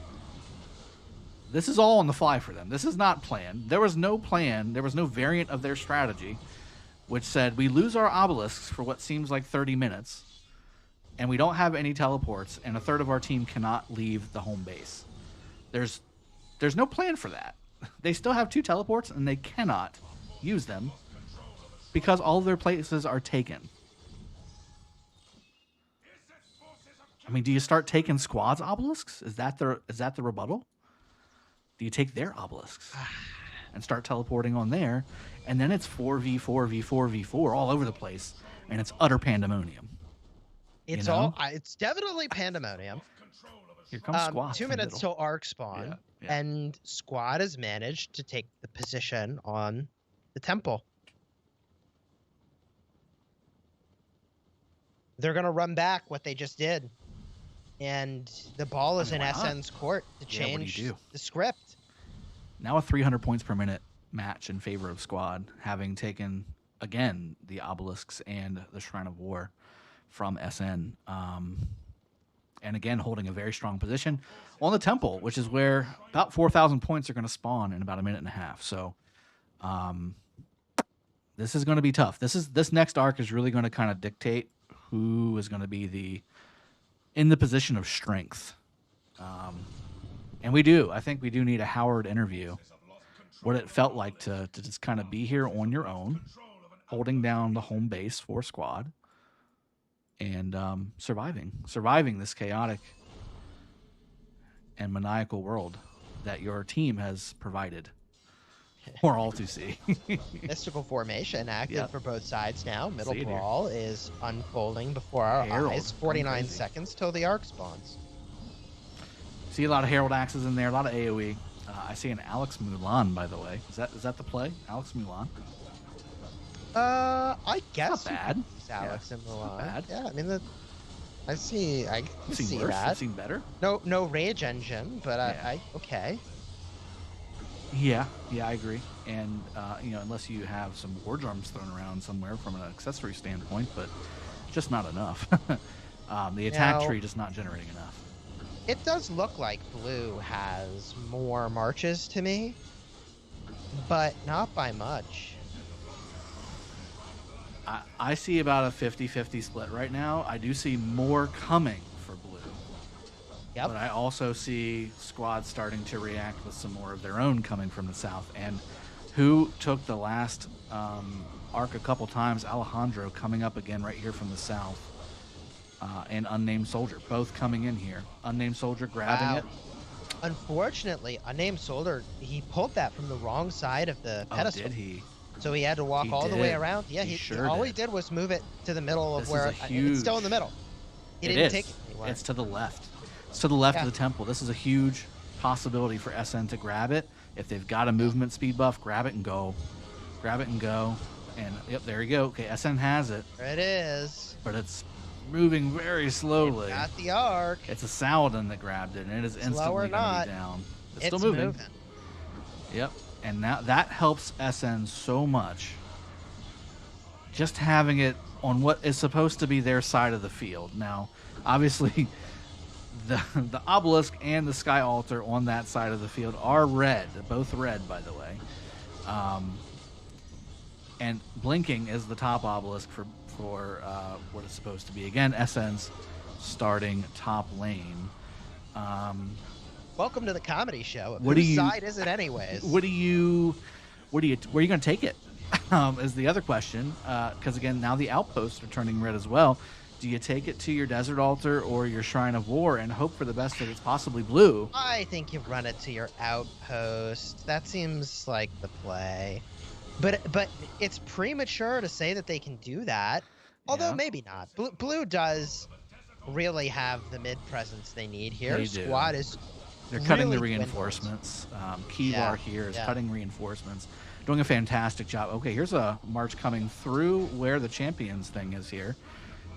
this is all on the fly for them. This is not planned. There was no plan. There was no variant of their strategy, which said we lose our obelisks for what seems like 30 minutes, and we don't have any teleports, and a third of our team cannot leave the home base. There's no plan for that. They still have 2 teleports, and they cannot use them because all of their places are taken. I mean, do you start taking Squad's obelisks? Is that the rebuttal? Do you take their obelisks and start teleporting on there, and then it's 4v4, v4, v4 all over the place, and it's utter pandemonium. It's it's definitely pandemonium. Here comes Squad. 2 minutes till arc spawn, and Squad has managed to take the position on the temple. They're gonna run back what they just did. And the ball is in SN's court to change the script. Now a 300 points per minute match in favor of Squad, having taken, again, the obelisks and the Shrine of War from SN. And again, holding a very strong position on the temple, which is where about 4,000 points are going to spawn in about a minute and a half. So this is going to be tough. This next arc is really going to kind of dictate who is going to be in the position of strength. And I think we do need a Howard interview, what it felt like to just kind of be here on your own, holding down the home base for Squad, and surviving this chaotic and maniacal world that your team has provided for all to see. Mystical formation active for both sides now. Middle brawl is unfolding before our eyes. 49 seconds till the arc spawns. See a lot of Herald axes in there, a lot of AoE. I see an Alex Mulan, by the way. Is that the play? Alex Mulan? I guess. Not bad. Alex and Mulan. Not bad. Yeah, I mean I see worse. that. I've seen better. No rage engine, but I okay. Yeah, I agree. And, unless you have some war drums thrown around somewhere from an accessory standpoint, but just not enough. The attack tree just not generating enough. It does look like blue has more marches to me, but not by much. I see about a 50-50 split right now. I do see more coming for blue. Yep. But I also see squads starting to react with some more of their own coming from the south. And who took the last arc a couple times? Alejandro coming up again right here from the south. And Unnamed Soldier, both coming in here. Unnamed Soldier grabbing it. Unfortunately, Unnamed Soldier, he pulled that from the wrong side of the pedestal. Did he? So he had to walk all the way around. Yeah, all he did was move it to the middle of where it's still in the middle. He didn't take it anywhere. It's to the left. It's to the left of the temple. This is a huge possibility for SN to grab it. If they've got a movement speed buff, grab it and go. Grab it and go. And yep, there you go. Okay, SN has it. There it is. But it's moving very slowly. It got the arc. It's a Saladin that grabbed it, and it is instantly going to be down. It's still moving. Yep. And now that helps SN so much. Just having it on what is supposed to be their side of the field. Now, obviously, the obelisk and the sky altar on that side of the field are red. Both red, by the way. And blinking is the top obelisk for what it's supposed to be. Again, SN's starting top lane. Welcome to the comedy show. Whose side is it anyways? Where are you going to take it? Is the other question. Because again, now the outposts are turning red as well. Do you take it to your desert altar or your shrine of war and hope for the best that it's possibly blue? I think you run it to your outpost. That seems like the play. But it's premature to say that they can do that. Although maybe not. Blue does really have the mid presence they need here. They do. Squad is They're cutting the really reinforcements. Kivar here is cutting reinforcements. Doing a fantastic job. Okay, here's a march coming through where the champions thing is here.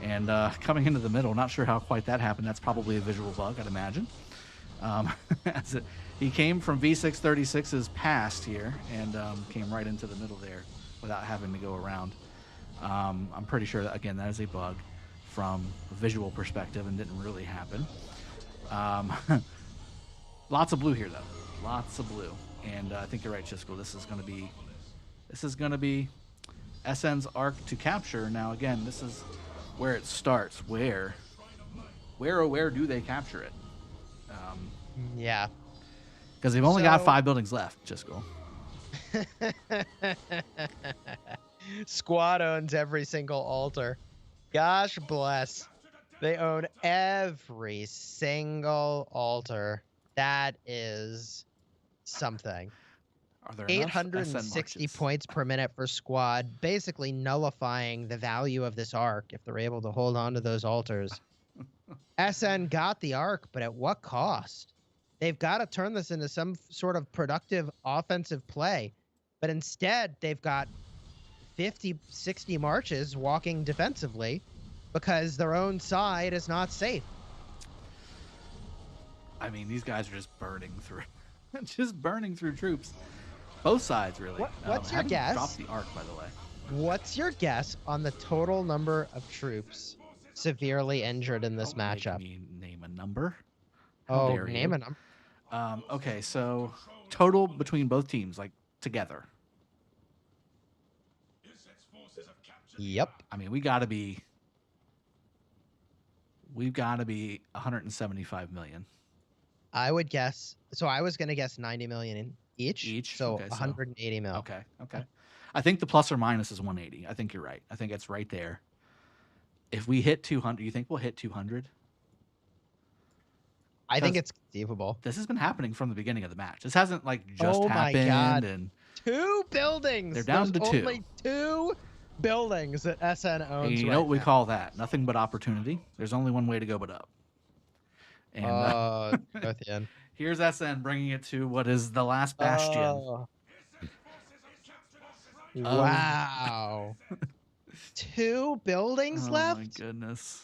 And coming into the middle. Not sure how quite that happened. That's probably a visual bug, I'd imagine. He came from V636's past here and came right into the middle there without having to go around. I'm pretty sure that, again, that is a bug from a visual perspective and didn't really happen. Lots of blue here, though. Lots of blue. And I think you're right, Chisco. This is going to be SN's arc to capture. Now, again, this is where it starts. Where do they capture it? Yeah. Because they've only got 5 buildings left, Chisco. Squad owns every single altar. Gosh bless. They own every single altar. That is something. Are there 860 points per minute for squad, basically nullifying the value of this arc if they're able to hold on to those altars. SN got the arc, but at what cost? They've got to turn this into some sort of productive offensive play. But instead, they've got 50, 60 marches walking defensively because their own side is not safe. I mean, these guys are just burning through, troops. Both sides, really. What's your guess? Dropped the arc, by the way. What's your guess on the total number of troops severely injured in this matchup? Name a number. Name a number. Okay, so total between both teams, like together. Yep. I mean, we've got to be 175 million. I would guess. So I was going to guess 90 million each. So okay, 180 mil. Okay. I think the plus or minus is 180. I think you're right. I think it's right there. If we hit 200, you think we'll hit 200? I think it's conceivable. This has been happening from the beginning of the match. This hasn't just happened. My God. And 2 buildings. They're down to 2. Only 2 buildings that SN owns. And you know what we call that? Nothing but opportunity. There's only one way to go but up. And at the end. Here's SN bringing it to what is the last bastion. Wow. 2 buildings left? Oh my goodness.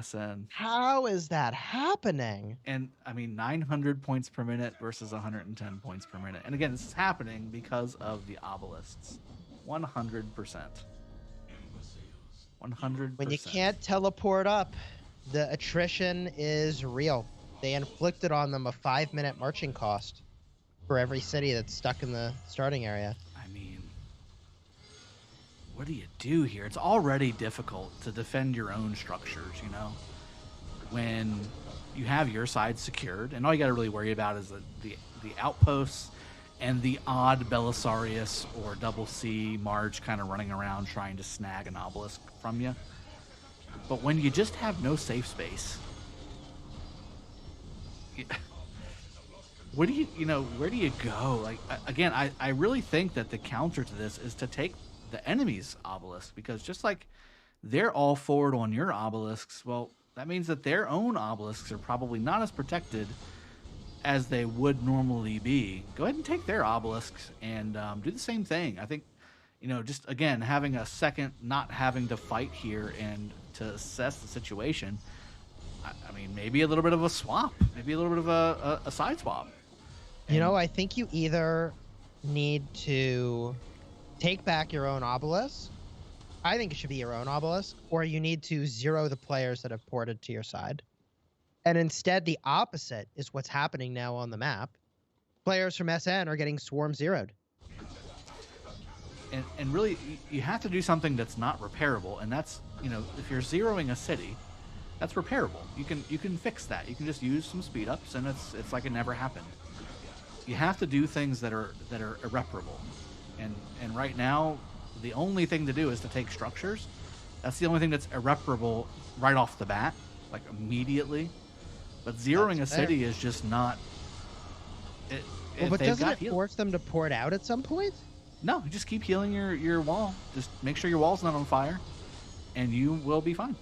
SN. How is that happening? And I mean, 900 points per minute versus 110 points per minute. And again, this is happening because of the obelisks. 100%. 100%. When you can't teleport up, the attrition is real. they inflicted on them a 5-minute marching cost for every city that's stuck in the starting area. I mean, what do you do here? It's already difficult to defend your own structures, you know? When you have your side secured, and all you got to really worry about is the outposts and the odd Belisarius or Double C March kind of running around trying to snag an obelisk from you. But when you just have no safe space, where do you go? Like, again, I really think that the counter to this is to take the enemy's obelisk, because just like they're all forward on your obelisks, well, that means that their own obelisks are probably not as protected as they would normally be. Go ahead and take their obelisks and do the same thing. I think, just again, having a second, not having to fight here and to assess the situation. I mean, maybe a little bit of a swap, maybe a little bit of a side swap. I think you either need to take back your own obelisk. I think it should be your own obelisk, or you need to zero the players that have ported to your side. And instead, the opposite is what's happening now on the map. Players from SN are getting swarm zeroed. And really, you have to do something that's not repairable, and that's, if you're zeroing a city, that's repairable. You can fix that. You can just use some speed ups, and it's like it never happened. You have to do things that are irreparable, and right now, the only thing to do is to take structures. That's the only thing that's irreparable right off the bat, like immediately. But zeroing a city is just not. But doesn't it force them to port out at some point? No, you just keep healing your wall. Just make sure your wall's not on fire, and you will be fine.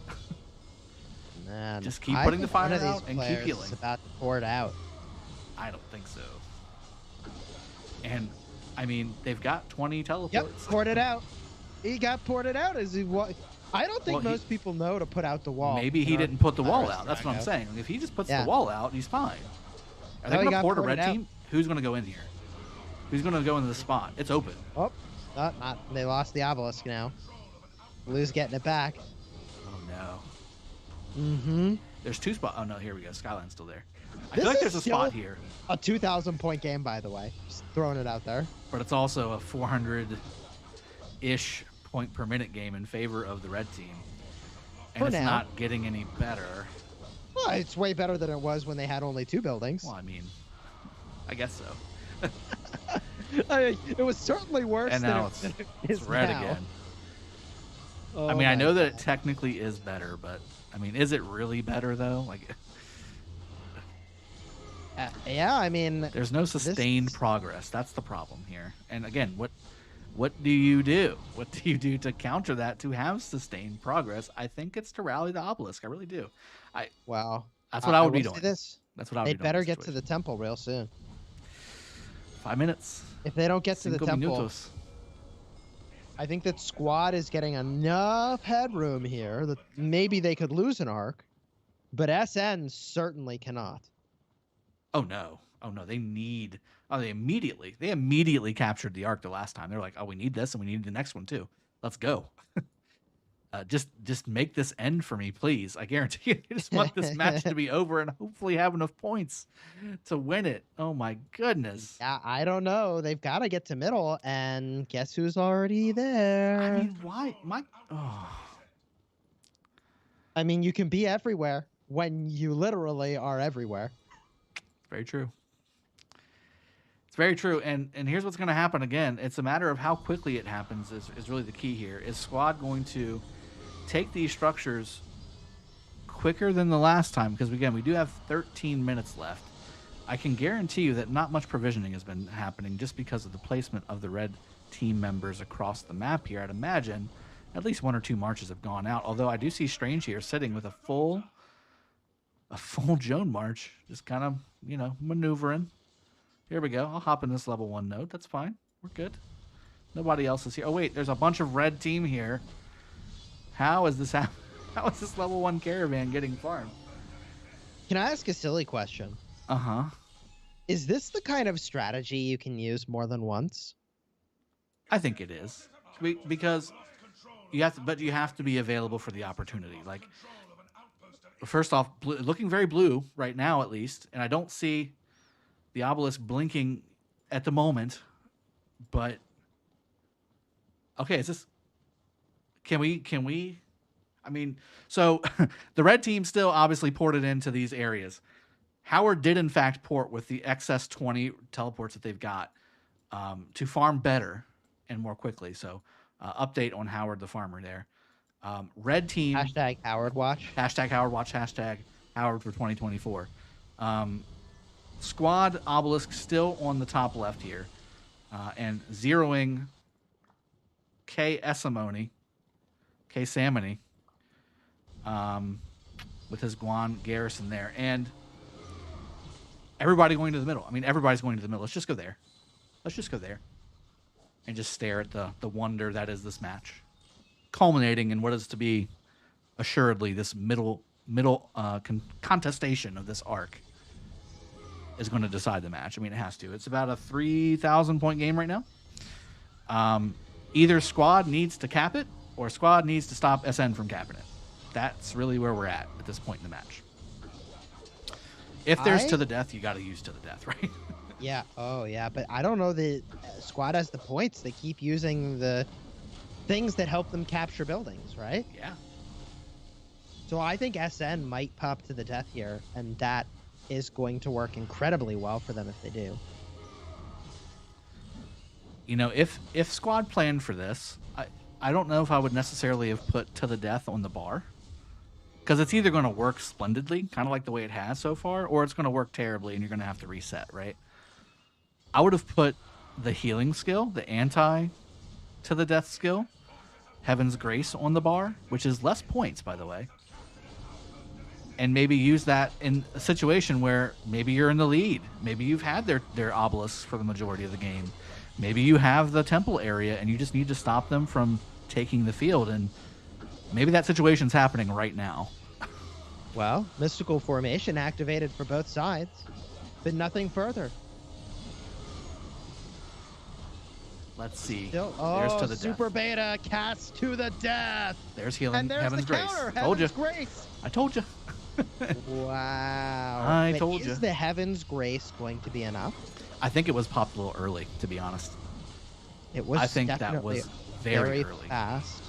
Man, just keep putting the fire out and keep healing. Is about to port out. I don't think so. And I mean, they've got 20 teleports. Yep, ported out. He got ported out as he was. I don't think most people know to put out the wall. Maybe he didn't put the wall out. That's what I'm saying. If he just puts the wall out, he's fine. Are they going to port a red team? Who's going to go in here? Who's going to go into the spot? It's open. Oh, not. They lost the obelisk now. Blue's getting it back. Oh, no. Mm-hmm. There's 2 spots. Oh, no, here we go. Skyline's still there. I feel like there's a spot here. A 2,000-point game, by the way. Just throwing it out there. But it's also a 400-ish point per minute game in favor of the red team. And it's not getting any better. Well, it's way better than it was when they had only 2 buildings. Well, I mean, I guess so. It was certainly worse and now than it's red now. again. Oh, I mean, I know that it technically is better, but I mean, is it really better though? Like, yeah, I mean, there's no sustained progress. That's the problem here. And again, what do you do? What do you do to counter that to have sustained progress? I think it's to rally the obelisk. I really do. That's what I would be doing. That's what I would be doing. They better get to the temple real soon. 5 minutes. If they don't get to the temple, I think that squad is getting enough headroom here that maybe they could lose an arc, but SN certainly cannot. Oh no! They immediately captured the arc the last time. They're like, oh, we need this and we need the next one too. Let's go. Just make this end for me, please. I guarantee you. I just want this match to be over and hopefully have enough points to win it. Oh my goodness. Yeah, I don't know. They've got to get to middle, and guess who's already there? I mean, why? I mean, you can be everywhere when you literally are everywhere. Very true. It's very true. And here's what's going to happen again. It's a matter of how quickly it happens is really the key here. Is Squad going to take these structures quicker than the last time? Because, again, we do have 13 minutes left. I can guarantee you that not much provisioning has been happening just because of the placement of the red team members across the map here. I'd imagine at least 1 or 2 marches have gone out. Although I do see Strange here sitting with a full Joan march, just kind of, maneuvering. Here we go. I'll hop in this level 1 node. That's fine. We're good. Nobody else is here. Oh, wait. There's a bunch of red team here. How is this happening? How is this level 1 caravan getting farmed? Can I ask a silly question? Uh-huh. Is this the kind of strategy you can use more than once? I think it is. Because you have to be available for the opportunity. Like, first off, looking very blue right now, at least, and I don't see the obelisk blinking at the moment. But okay, is this? Can we? I mean, so the red team still obviously ported into these areas. Howard did in fact port with the excess 20 teleports that they've got to farm better and more quickly. So update on Howard the farmer there. Red team Hashtag Howard Watch. hashtag Howard Watch, hashtag Howard for 2024. Squad obelisk still on the top left here, and zeroing K Esamoni, K Samony, with his Guan garrison there, and everybody going to the middle. I mean, everybody's going to the middle. Let's just go there. Let's just go there, and just stare at the wonder that is this match, culminating in what is to be assuredly this middle contestation of this arc is going to decide the match. I mean, it has to. It's about a 3,000 point game right now. Either squad needs to cap it, or squad needs to stop SN from capping it. That's really where we're at this point in the match. If there's to the death, you got to use to the death, right? Yeah. Oh, yeah. But I don't know. The squad has the points. They keep using the things that help them capture buildings, right? Yeah. So I think SN might pop to the death here, and that is going to work incredibly well for them if they do. You know, if squad planned for this, I don't know if I would necessarily have put to the death on the bar, because it's either going to work splendidly, kind of like the way it has so far, or it's going to work terribly and you're going to have to reset, right? I would have put the healing skill, the anti to the death skill, Heaven's Grace, on the bar, which is less points, by the way. And maybe use that in a situation where maybe you're in the lead. Maybe you've had their obelisks for the majority of the game. Maybe you have the temple area and you just need to stop them from taking the field. And maybe that situation's happening right now. Well, mystical formation activated for both sides, but nothing further. Let's see. Still, There's to the super death. beta cast to the death. There's healing. And there's Heaven's the Grace. counter. Told you. Heaven's Grace. I told you. Wow. I But told you. Is the Heaven's Grace going to be enough? I think it was popped a little early, to be honest. It was. I think that definitely was very early. fast.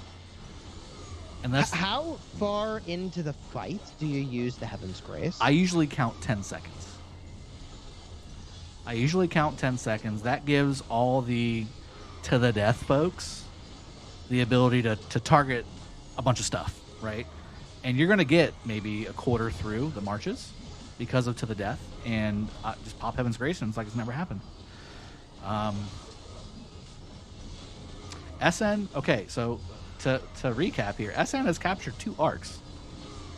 Unless How far into the fight do you use the Heaven's Grace? I usually count 10 seconds. That gives all the to the death folks the ability to target a bunch of stuff, right? And you're going to get maybe a quarter through the marches because of to the death, and just pop Heaven's Grace and it's like it's never happened. SN, okay, so to recap here, SN has captured 2 arcs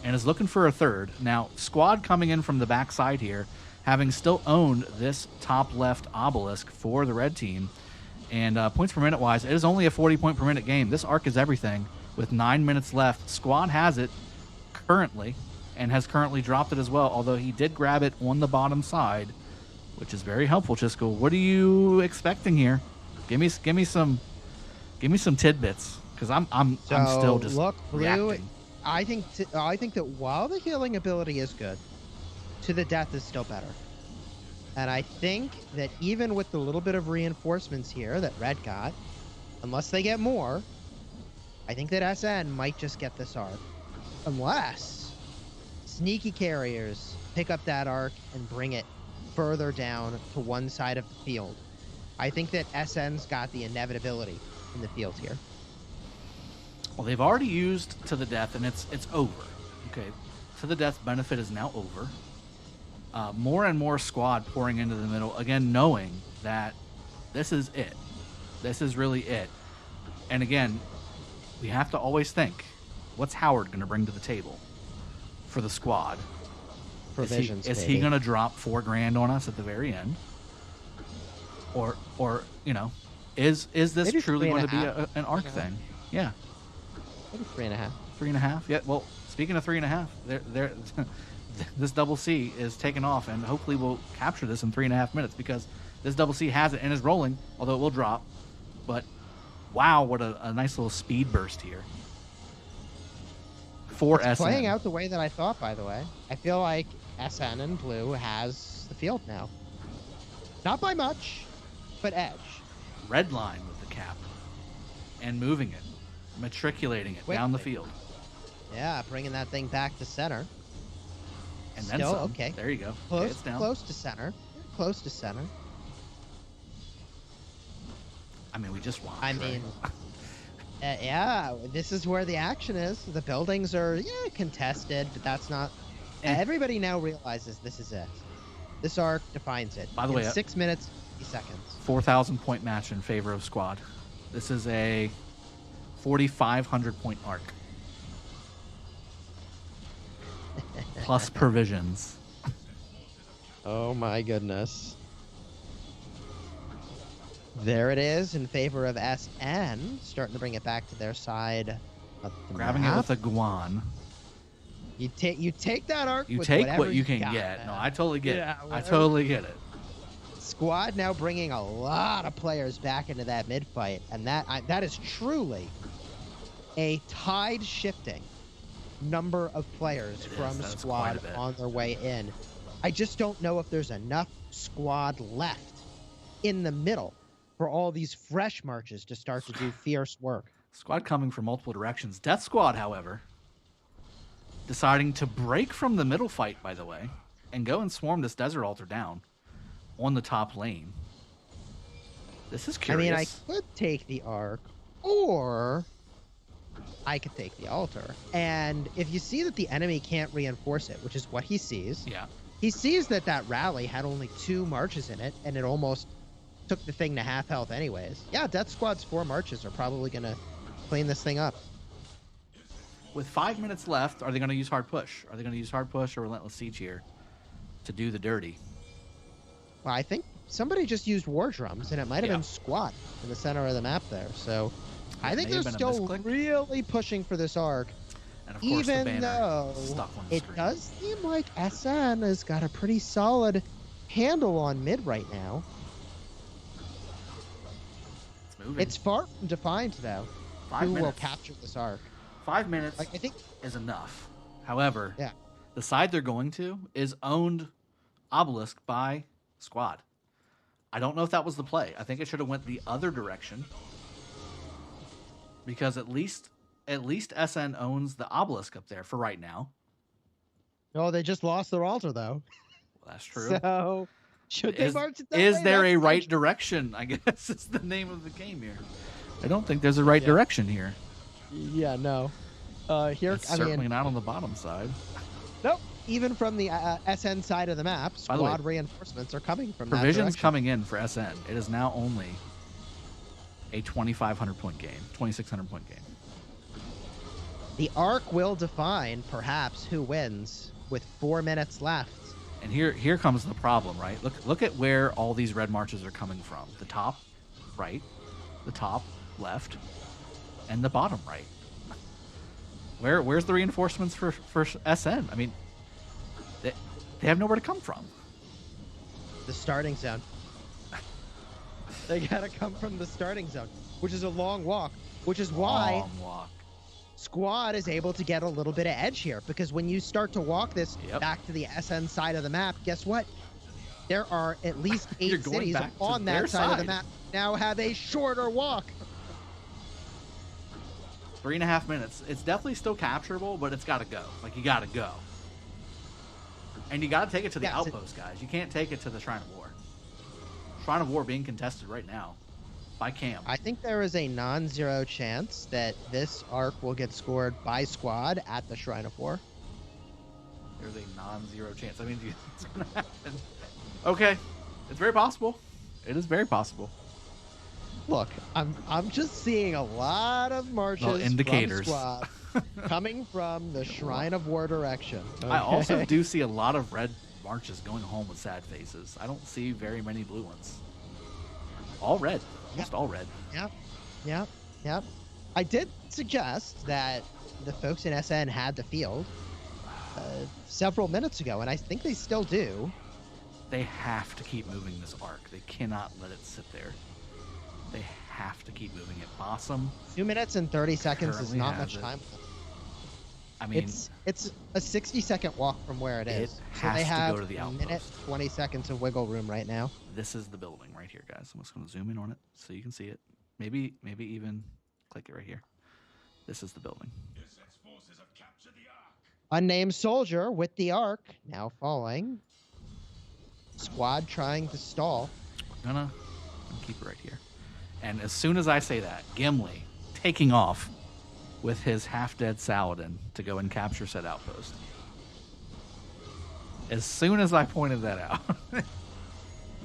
and is looking for a third. Now, squad coming in from the backside here, having still owned this top left obelisk for the red team, and points per minute wise, it is only a 40 point per minute game. This arc is everything. With 9 minutes left, squad has it currently and has currently dropped it as well, although he did grab it on the bottom side, which is very helpful. Chisco, what are you expecting here? Give me some tidbits, because I'm still just look, Blue, reacting. I think that while the healing ability is good, to the death is still better. And I think that even with the little bit of reinforcements here that Red got, unless they get more, I think that SN might just get this arc. Unless sneaky carriers pick up that arc and bring it further down to one side of the field. I think that SN's got the inevitability in the field here. Well, they've already used to the death, and it's over. Okay, to the death benefit is now over. More and more squad pouring into the middle, again, knowing that this is it. This is really it. And again, we have to always think, what's Howard going to bring to the table for the squad? Provisions, Is he going to drop $4,000 on us at the very end? Or you know, is this Maybe truly going to be 3.5. an arc thing? Yeah. Maybe 3.5. 3.5. Yeah. Well, speaking of 3.5, there, this double C is taking off, and hopefully we'll capture this in 3.5 minutes, because this double C has it and is rolling, although it will drop. But wow, what a nice little speed burst here. for It's SN. playing out the way that I thought, by the way. I feel like SN and blue has the field now. Not by much, but edge. Red line with the cap and moving it, matriculating it down the field. Yeah, bringing that thing back to center. And then Still, some. okay. There you go. Close, Okay, it's down. close to center. Close to center. I mean, we just watched. I mean, yeah, this is where the action is. The buildings are, contested, but that's not... Everybody now realizes this is it. This arc defines it. By the way, 6 minutes, 50 seconds. 4,000 point match in favor of squad. This is a 4,500 point arc. Plus provisions. Oh my goodness. There it is in favor of SN, starting to bring it back to their side of the Grabbing map. it with a guan. You take that arc. You with take whatever what you can got, get. man. No, I totally get Yeah, it. I whatever. totally get it. Squad now bringing a lot of players back into that mid fight, and that is truly a tide shifting number of players from That's squad quite a bit. on their way in. I just don't know if there's enough squad left in the middle for all these fresh marches to start to do fierce work. Squad coming from multiple directions. Death Squad, however, deciding to break from the middle fight, by the way, and go and swarm this Desert Altar down on the top lane. This is curious. I mean, I could take the arc, or I could take the altar. And if you see that the enemy can't reinforce it, which is what he sees, Yeah. he sees that that rally had only 2 marches in it, and it almost took the thing to half health anyways. Yeah, Death Squad's 4 marches are probably going to clean this thing up. With 5 minutes left, are they going to use hard push? Are they going to use hard push or relentless siege here to do the dirty? Well, I think somebody just used war drums, and it might have Yeah. been Squad in the center of the map there. So I think may have they're been a still misclick. really pushing for this arc. And of course, the Even banner though stuck on the it screen. does seem like SN has got a pretty solid handle on mid right now. It's moving. It's far from defined, though, 5 who will minutes. capture this arc. 5 minutes Like, I think, is enough. However, yeah. the side they're going to is owned obelisk by squad. I don't know if that was the play. I think it should have went the other direction, because at least SN owns the obelisk up there for right now. Oh, they just lost their altar, though. Well, that's true. So, should they Is, march it that is way? there That's a the right question. direction? I guess is the name of the game here. I don't think there's a right Yeah. direction here. Yeah, no. Here, It's I certainly mean, not on the bottom side. nope. Even from the SN side of the map, By the way, squad reinforcements are coming from that Provisions direction. coming in for SN. It is now only a 2,500 point game, 2,600 point game. The arc will define, perhaps, who wins with 4 minutes left. And here comes the problem, right? Look at where all these red marches are coming from. The top right, the top left, and the bottom right. Where's the reinforcements for SN? I mean, they have nowhere to come from. The starting zone. They gotta come from the starting zone, which is a long walk, which is why Long walk. squad is able to get a little bit of edge here, because when you start to walk this Yep. back to the SN side of the map, guess what? There are at least You're 8 going cities back to on their that side of the side. map now have a shorter walk. 3.5 minutes. It's definitely still capturable, but it's got to go. Like, you got to go. And you got to take it to the Yeah, it's a- outpost, guys. You can't take it to the Shrine of War. Shrine of War being contested right now by Cam. I think there is a non-zero chance that this arc will get scored by squad at the Shrine of War. There's a non-zero chance. I mean, do you think it's going to happen? Okay. It's very possible. It is very possible. Look, I'm just seeing a lot of marches Well, indicators. from squad coming from the Shrine of War direction. I also okay? do see a lot of red marches going home with sad faces. I don't see very many blue ones. All red. Almost all red. Yep. I did suggest that the folks in SN had the field several minutes ago, and I think they still do. They have to keep moving this arc. They cannot let it sit there. They have to keep moving it. Bossum. 2 minutes and 30 seconds is Currently not has much it. time. I mean, It's a 60-second walk from where it is. So they has to have go to the a minute, outpost. 20 seconds of wiggle room right now. This is the building right here, guys. I'm just going to zoom in on it so you can see it. Maybe even click it right here. This is the building. Unnamed soldier with the arc now falling. Squad trying to stall. I'm gonna keep it right here. And as soon as I say that, Gimli taking off with his half-dead Saladin to go and capture said outpost. As soon as I pointed that out,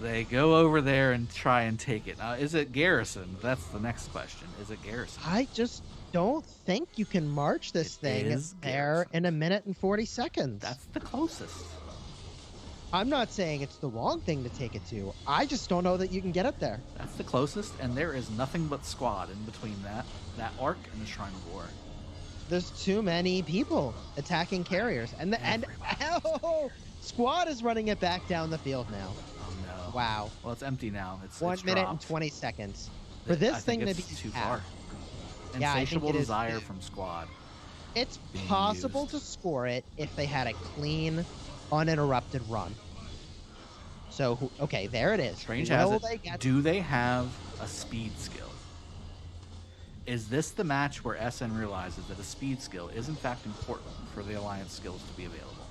they go over there and try and take it. Now, is it garrison? That's the next question. Is it garrison? I just don't think you can march this thing there in a minute and 40 seconds. That's the closest. I'm not saying it's the wrong thing to take it to. I just don't know that you can get it there. That's the closest, and there is nothing but squad in between that arc and the Shrine of War. There's too many people attacking carriers, and squad is running it back down the field now. Oh no! Wow. Well, it's empty now. It's 1 minute dropped. and 20 seconds for this thing to be too far. Yeah, Insatiable desire from squad. It's possible to score it if they had a clean, uninterrupted run. So, okay, there it is. Strange has it. Do they have a speed skill? Is this the match where SN realizes that a speed skill is in fact important for the Alliance skills to be available?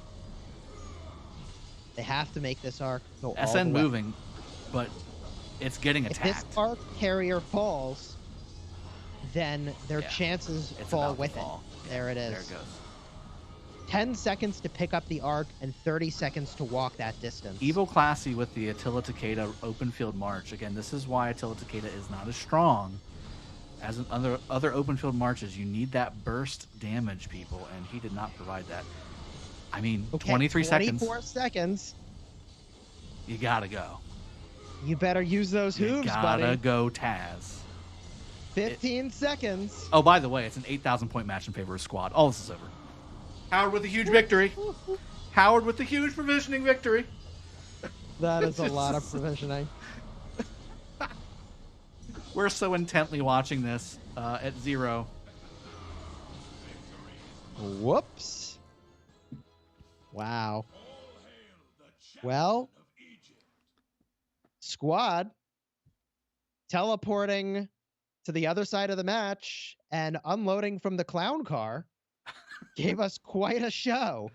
They have to make this arc go SN all the way. moving, but it's getting attacked. If this arc carrier falls, then their chances fall with it. There it is. There it goes. 10 seconds to pick up the arc and 30 seconds to walk that distance. Evo Classy with the Attila Takeda open field march. Again, this is why Attila Takeda is not as strong as in other open field marches. You need that burst damage, people, and he did not provide that. I mean, 23 seconds. 24 seconds. You gotta go. You better use those hooves, buddy. You gotta go, Taz. 15 seconds. Oh, by the way, it's an 8,000 point match in favor of squad. All this is over. Howard with a huge victory. Howard with the huge provisioning victory. That is a lot of provisioning. We're so intently watching this at 0. Whoops. Wow. Well, squad teleporting to the other side of the match and unloading from the clown car gave us quite a show.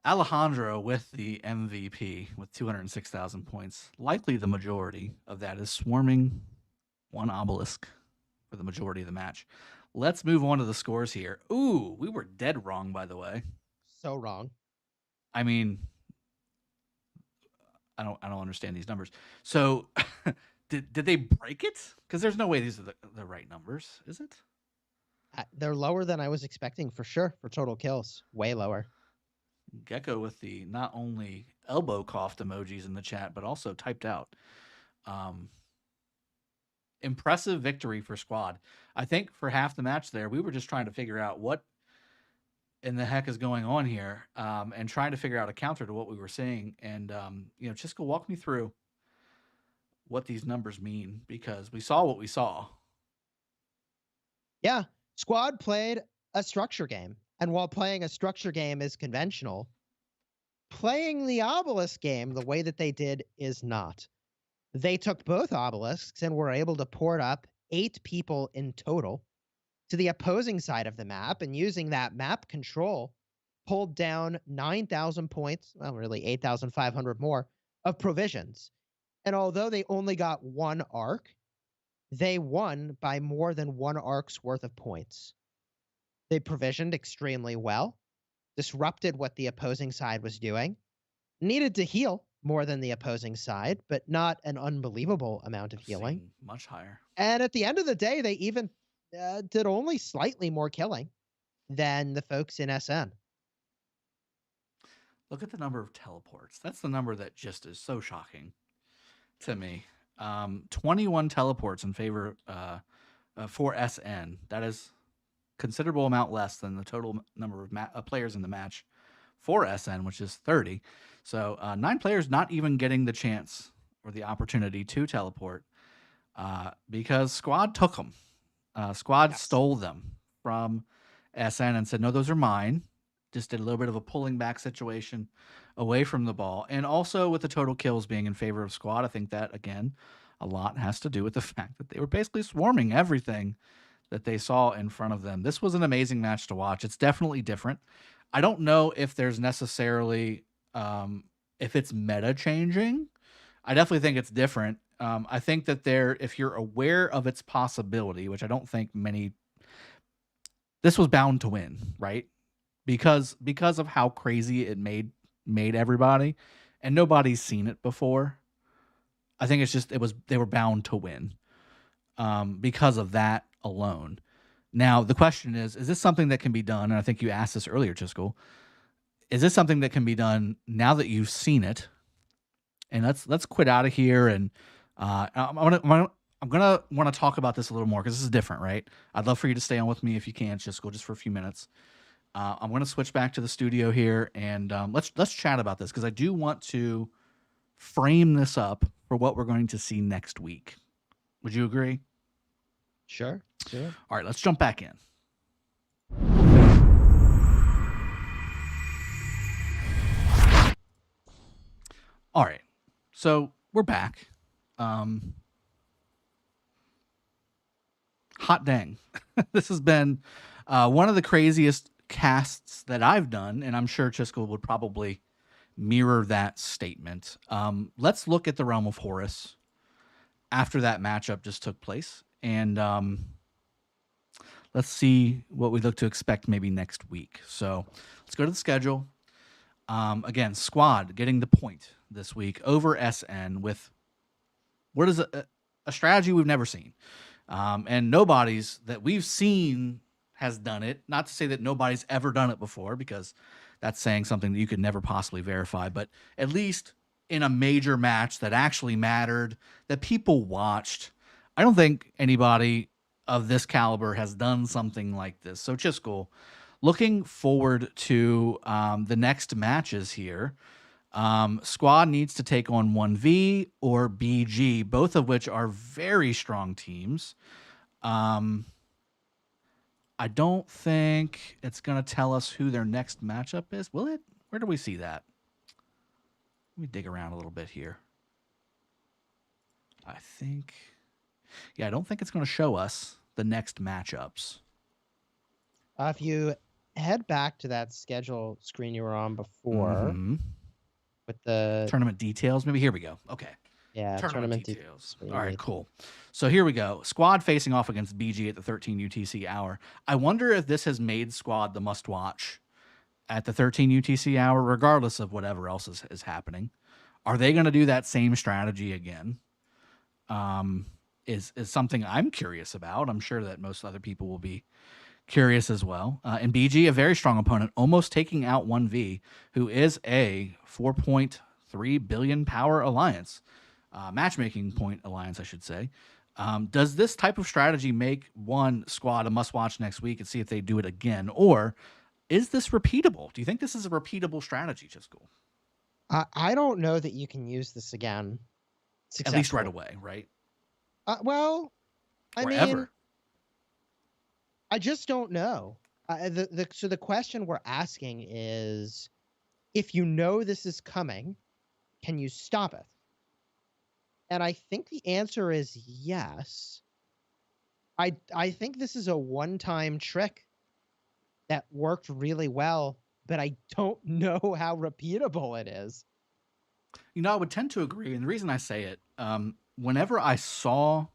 Alejandro with the MVP with 206,000 points. Likely the majority of that is swarming one obelisk for the majority of the match. Let's move on to the scores here. Ooh, we were dead wrong, by the way. So wrong. I mean, I don't understand these numbers. So did they break it? Because there's no way these are the right numbers, is it? They're lower than I was expecting for sure for total kills. Way lower. Gecko with the not only elbow coughed emojis in the chat, but also typed out. Impressive victory for squad. I think for half the match there, we were just trying to figure out what in the heck is going on here, and trying to figure out a counter to what we were seeing. And, Chisco, walk me through what these numbers mean, because we saw what we saw. Yeah. Squad played a structure game. And while playing a structure game is conventional, playing the obelisk game the way that they did is not. They took both obelisks and were able to port up 8 people in total to the opposing side of the map, and using that map control, pulled down 9,000 points, well, really 8,500 more, of provisions. And although they only got 1 arc, they won by more than 1 arc's worth of points. They provisioned extremely well, disrupted what the opposing side was doing, needed to heal more than the opposing side, but not an unbelievable amount of healing. Much higher. And at the end of the day, they even did only slightly more killing than the folks in SN. Look at the number of teleports. That's the number that just is so shocking to me. 21 teleports in favor for SN. That is considerable amount less than the total number of players in the match for SN, which is 30. So 9 players not even getting the chance or the opportunity to teleport because squad took them. Squad stole them from SN and said, no, those are mine. Just did a little bit of a pulling back situation away from the ball. And also with the total kills being in favor of Squad, I think that, again, a lot has to do with the fact that they were basically swarming everything that they saw in front of them. This was an amazing match to watch. It's definitely different. I don't know if there's necessarily, if it's meta changing. I definitely think it's different. I think that if you're aware of its possibility, which I don't think this was bound to win, right? Because of how crazy it made everybody, and nobody's seen it before. I think they were bound to win because of that alone. Now the question is this something that can be done? And I think you asked this earlier, Chisco. Is this something that can be done now that you've seen it? And let's quit out of here, and I'm gonna want to talk about this a little more because this is different, right? I'd love for you to stay on with me if you can, Chisco, just for a few minutes. I'm going to switch back to the studio here, and let's chat about this because I do want to frame this up for what we're going to see next week. Would you agree? Sure. All right, let's jump back in. All right, so we're back. Hot dang. This has been one of the craziest casts that I've done, and I'm sure Chisco would probably mirror that statement. Let's look at the realm of Horus after that matchup just took place, and let's see what we look to expect maybe next week. So let's go to the schedule. Again, Squad getting the point this week over SN with what is a strategy we've never seen. And nobody's that we've seen has done it. Not to say that nobody's ever done it before, because that's saying something that you could never possibly verify, but at least in a major match that actually mattered, that people watched, I don't think anybody of this caliber has done something like this. So Chisco, looking forward to the next matches here. Squad needs to take on 1V or BG, both of which are very strong teams. I don't think it's going to tell us who their next matchup is. Will it? Where do we see that? Let me dig around a little bit here. I don't think it's going to show us the next matchups. If you head back to that schedule screen you were on before with the tournament details, maybe here we go. Okay. Yeah, tournament details. All right, cool. So here we go. Squad facing off against BG at the 13 UTC hour. I wonder if this has made Squad the must-watch at the 13 UTC hour, regardless of whatever else is happening. Are they going to do that same strategy again? Is something I'm curious about. I'm sure that most other people will be curious as well. And BG, a very strong opponent, almost taking out 1V, who is a 4.3 billion power alliance. Matchmaking point alliance, I should say. Does this type of strategy make one Squad a must-watch next week and see if they do it again? Or is this repeatable? Do you think this is a repeatable strategy, Chisco? I don't know that you can use this again. At least right away, right? Well, I mean, ever. I just don't know. So the question we're asking is, if you know this is coming, can you stop it? And I think the answer is yes. I think this is a one-time trick that worked really well, but I don't know how repeatable it is. You know, I would tend to agree, and the reason I say it, whenever I saw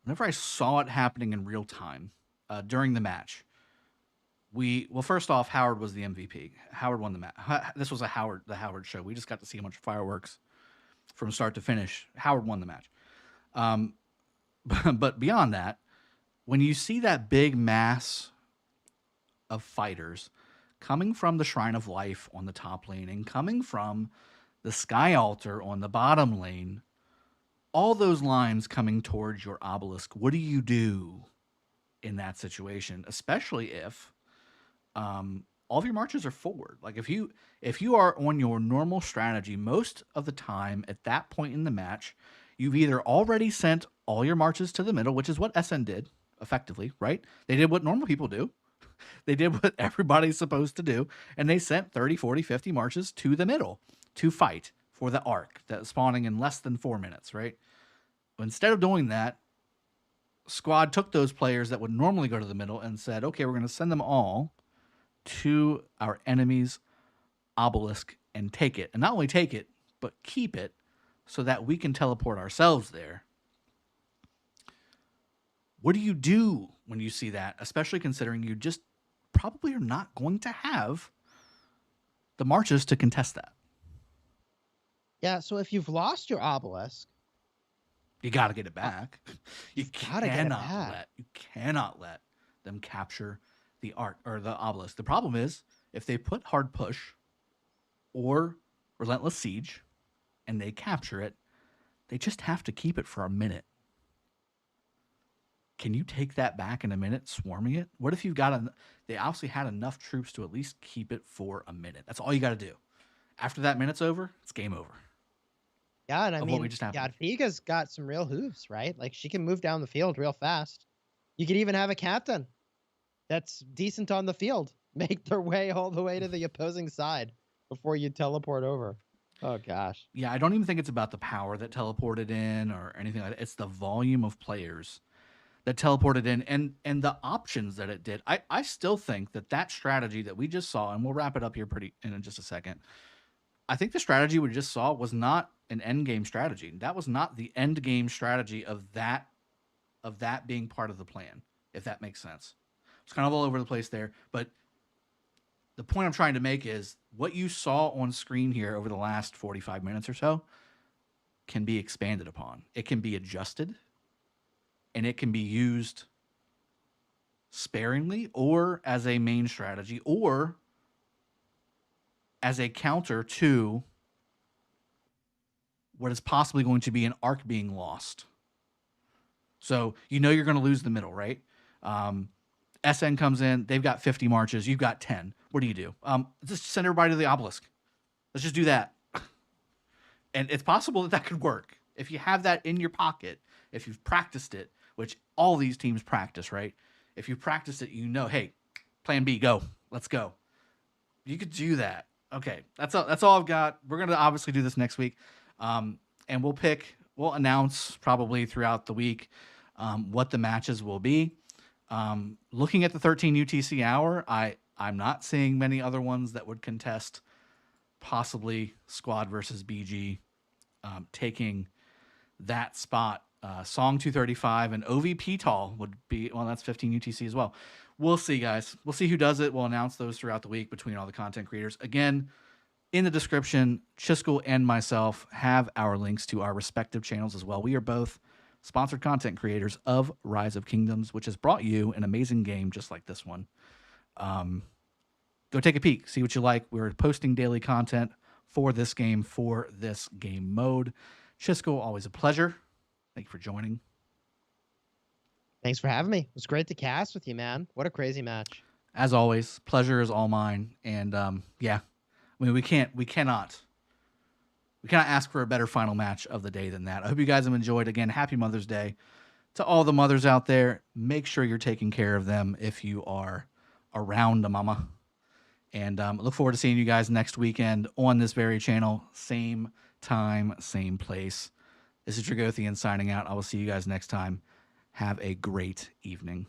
it happening in real time during the match, first off, Howard was the MVP. Howard won the match. This was the Howard show. We just got to see a bunch of fireworks from start to finish. Howard won the match. But beyond that, when you see that big mass of fighters coming from the Shrine of Life on the top lane and coming from the Sky Altar on the bottom lane, all those lines coming towards your obelisk, what do you do in that situation? Especially if all of your marches are forward. Like if you are on your normal strategy, most of the time at that point in the match, you've either already sent all your marches to the middle, which is what SN did effectively, right? They did what normal people do. They did what everybody's supposed to do, and they sent 30, 40, 50 marches to the middle to fight for the arc that's spawning in less than 4 minutes, right? Instead of doing that, Squad took those players that would normally go to the middle and said, okay, we're going to send them all to our enemy's obelisk and take it. And not only take it, but keep it so that we can teleport ourselves there. What do you do when you see that, especially considering you just probably are not going to have the marches to contest that? Yeah, so if you've lost your obelisk, you got to get it back. You gotta get it cannot let them capture the arc or the obelisk. The problem is if they put hard push or relentless siege and they capture it, they just have to keep it for a minute. Can you take that back in a minute, swarming it? What if you've got they obviously had enough troops to at least keep it for a minute? That's all you got to do. After that minute's over, it's game over. Yeah, and I mean, Jadwiga's got some real hooves, right? Like, she can move down the field real fast. You could even have a captain that's decent on the field make their way all the way to the opposing side before you teleport over. Oh, gosh. Yeah, I don't even think it's about the power that teleported in or anything like that. It's the volume of players that teleported in and the options that it did. I still think that strategy that we just saw, and we'll wrap it up here in just a second. I think the strategy we just saw was not an end game strategy. That was not the end game strategy of that being part of the plan, if that makes sense. It's kind of all over the place there, but the point I'm trying to make is what you saw on screen here over the last 45 minutes or so can be expanded upon. It can be adjusted, and it can be used sparingly or as a main strategy or as a counter to what is possibly going to be an arc being lost. So you know you're going to lose the middle, right? SN comes in. They've got 50 marches. You've got 10. What do you do? Just send everybody to the obelisk. Let's just do that. And it's possible that could work. If you have that in your pocket, if you've practiced it, which all these teams practice, right? If you practice it, you know, hey, plan B, go. Let's go. You could do that. Okay, that's all I've got. We're going to obviously do this next week. And we'll announce probably throughout the week what the matches will be. Looking at the 13 UTC hour, I'm not seeing many other ones that would contest possibly Squad versus BG taking that spot. Song 235 and OVP Tall would be, well, that's 15 UTC as well. We'll see, guys. We'll see who does it. We'll announce those throughout the week between all the content creators. Again, in the description, Chiskel and myself have our links to our respective channels as well. We are both sponsored content creators of Rise of Kingdoms, which has brought you an amazing game just like this one. Go take a peek, see what you like. We're posting daily content for this game mode. Chiskel, always a pleasure. Thank you for joining. Thanks for having me. It was great to cast with you, man. What a crazy match. As always, pleasure is all mine. And yeah, I mean, we cannot ask for a better final match of the day than that. I hope you guys have enjoyed. Again, happy Mother's Day to all the mothers out there. Make sure you're taking care of them if you are around a mama. And look forward to seeing you guys next weekend on this very channel. Same time, same place. This is Dragothian signing out. I will see you guys next time. Have a great evening.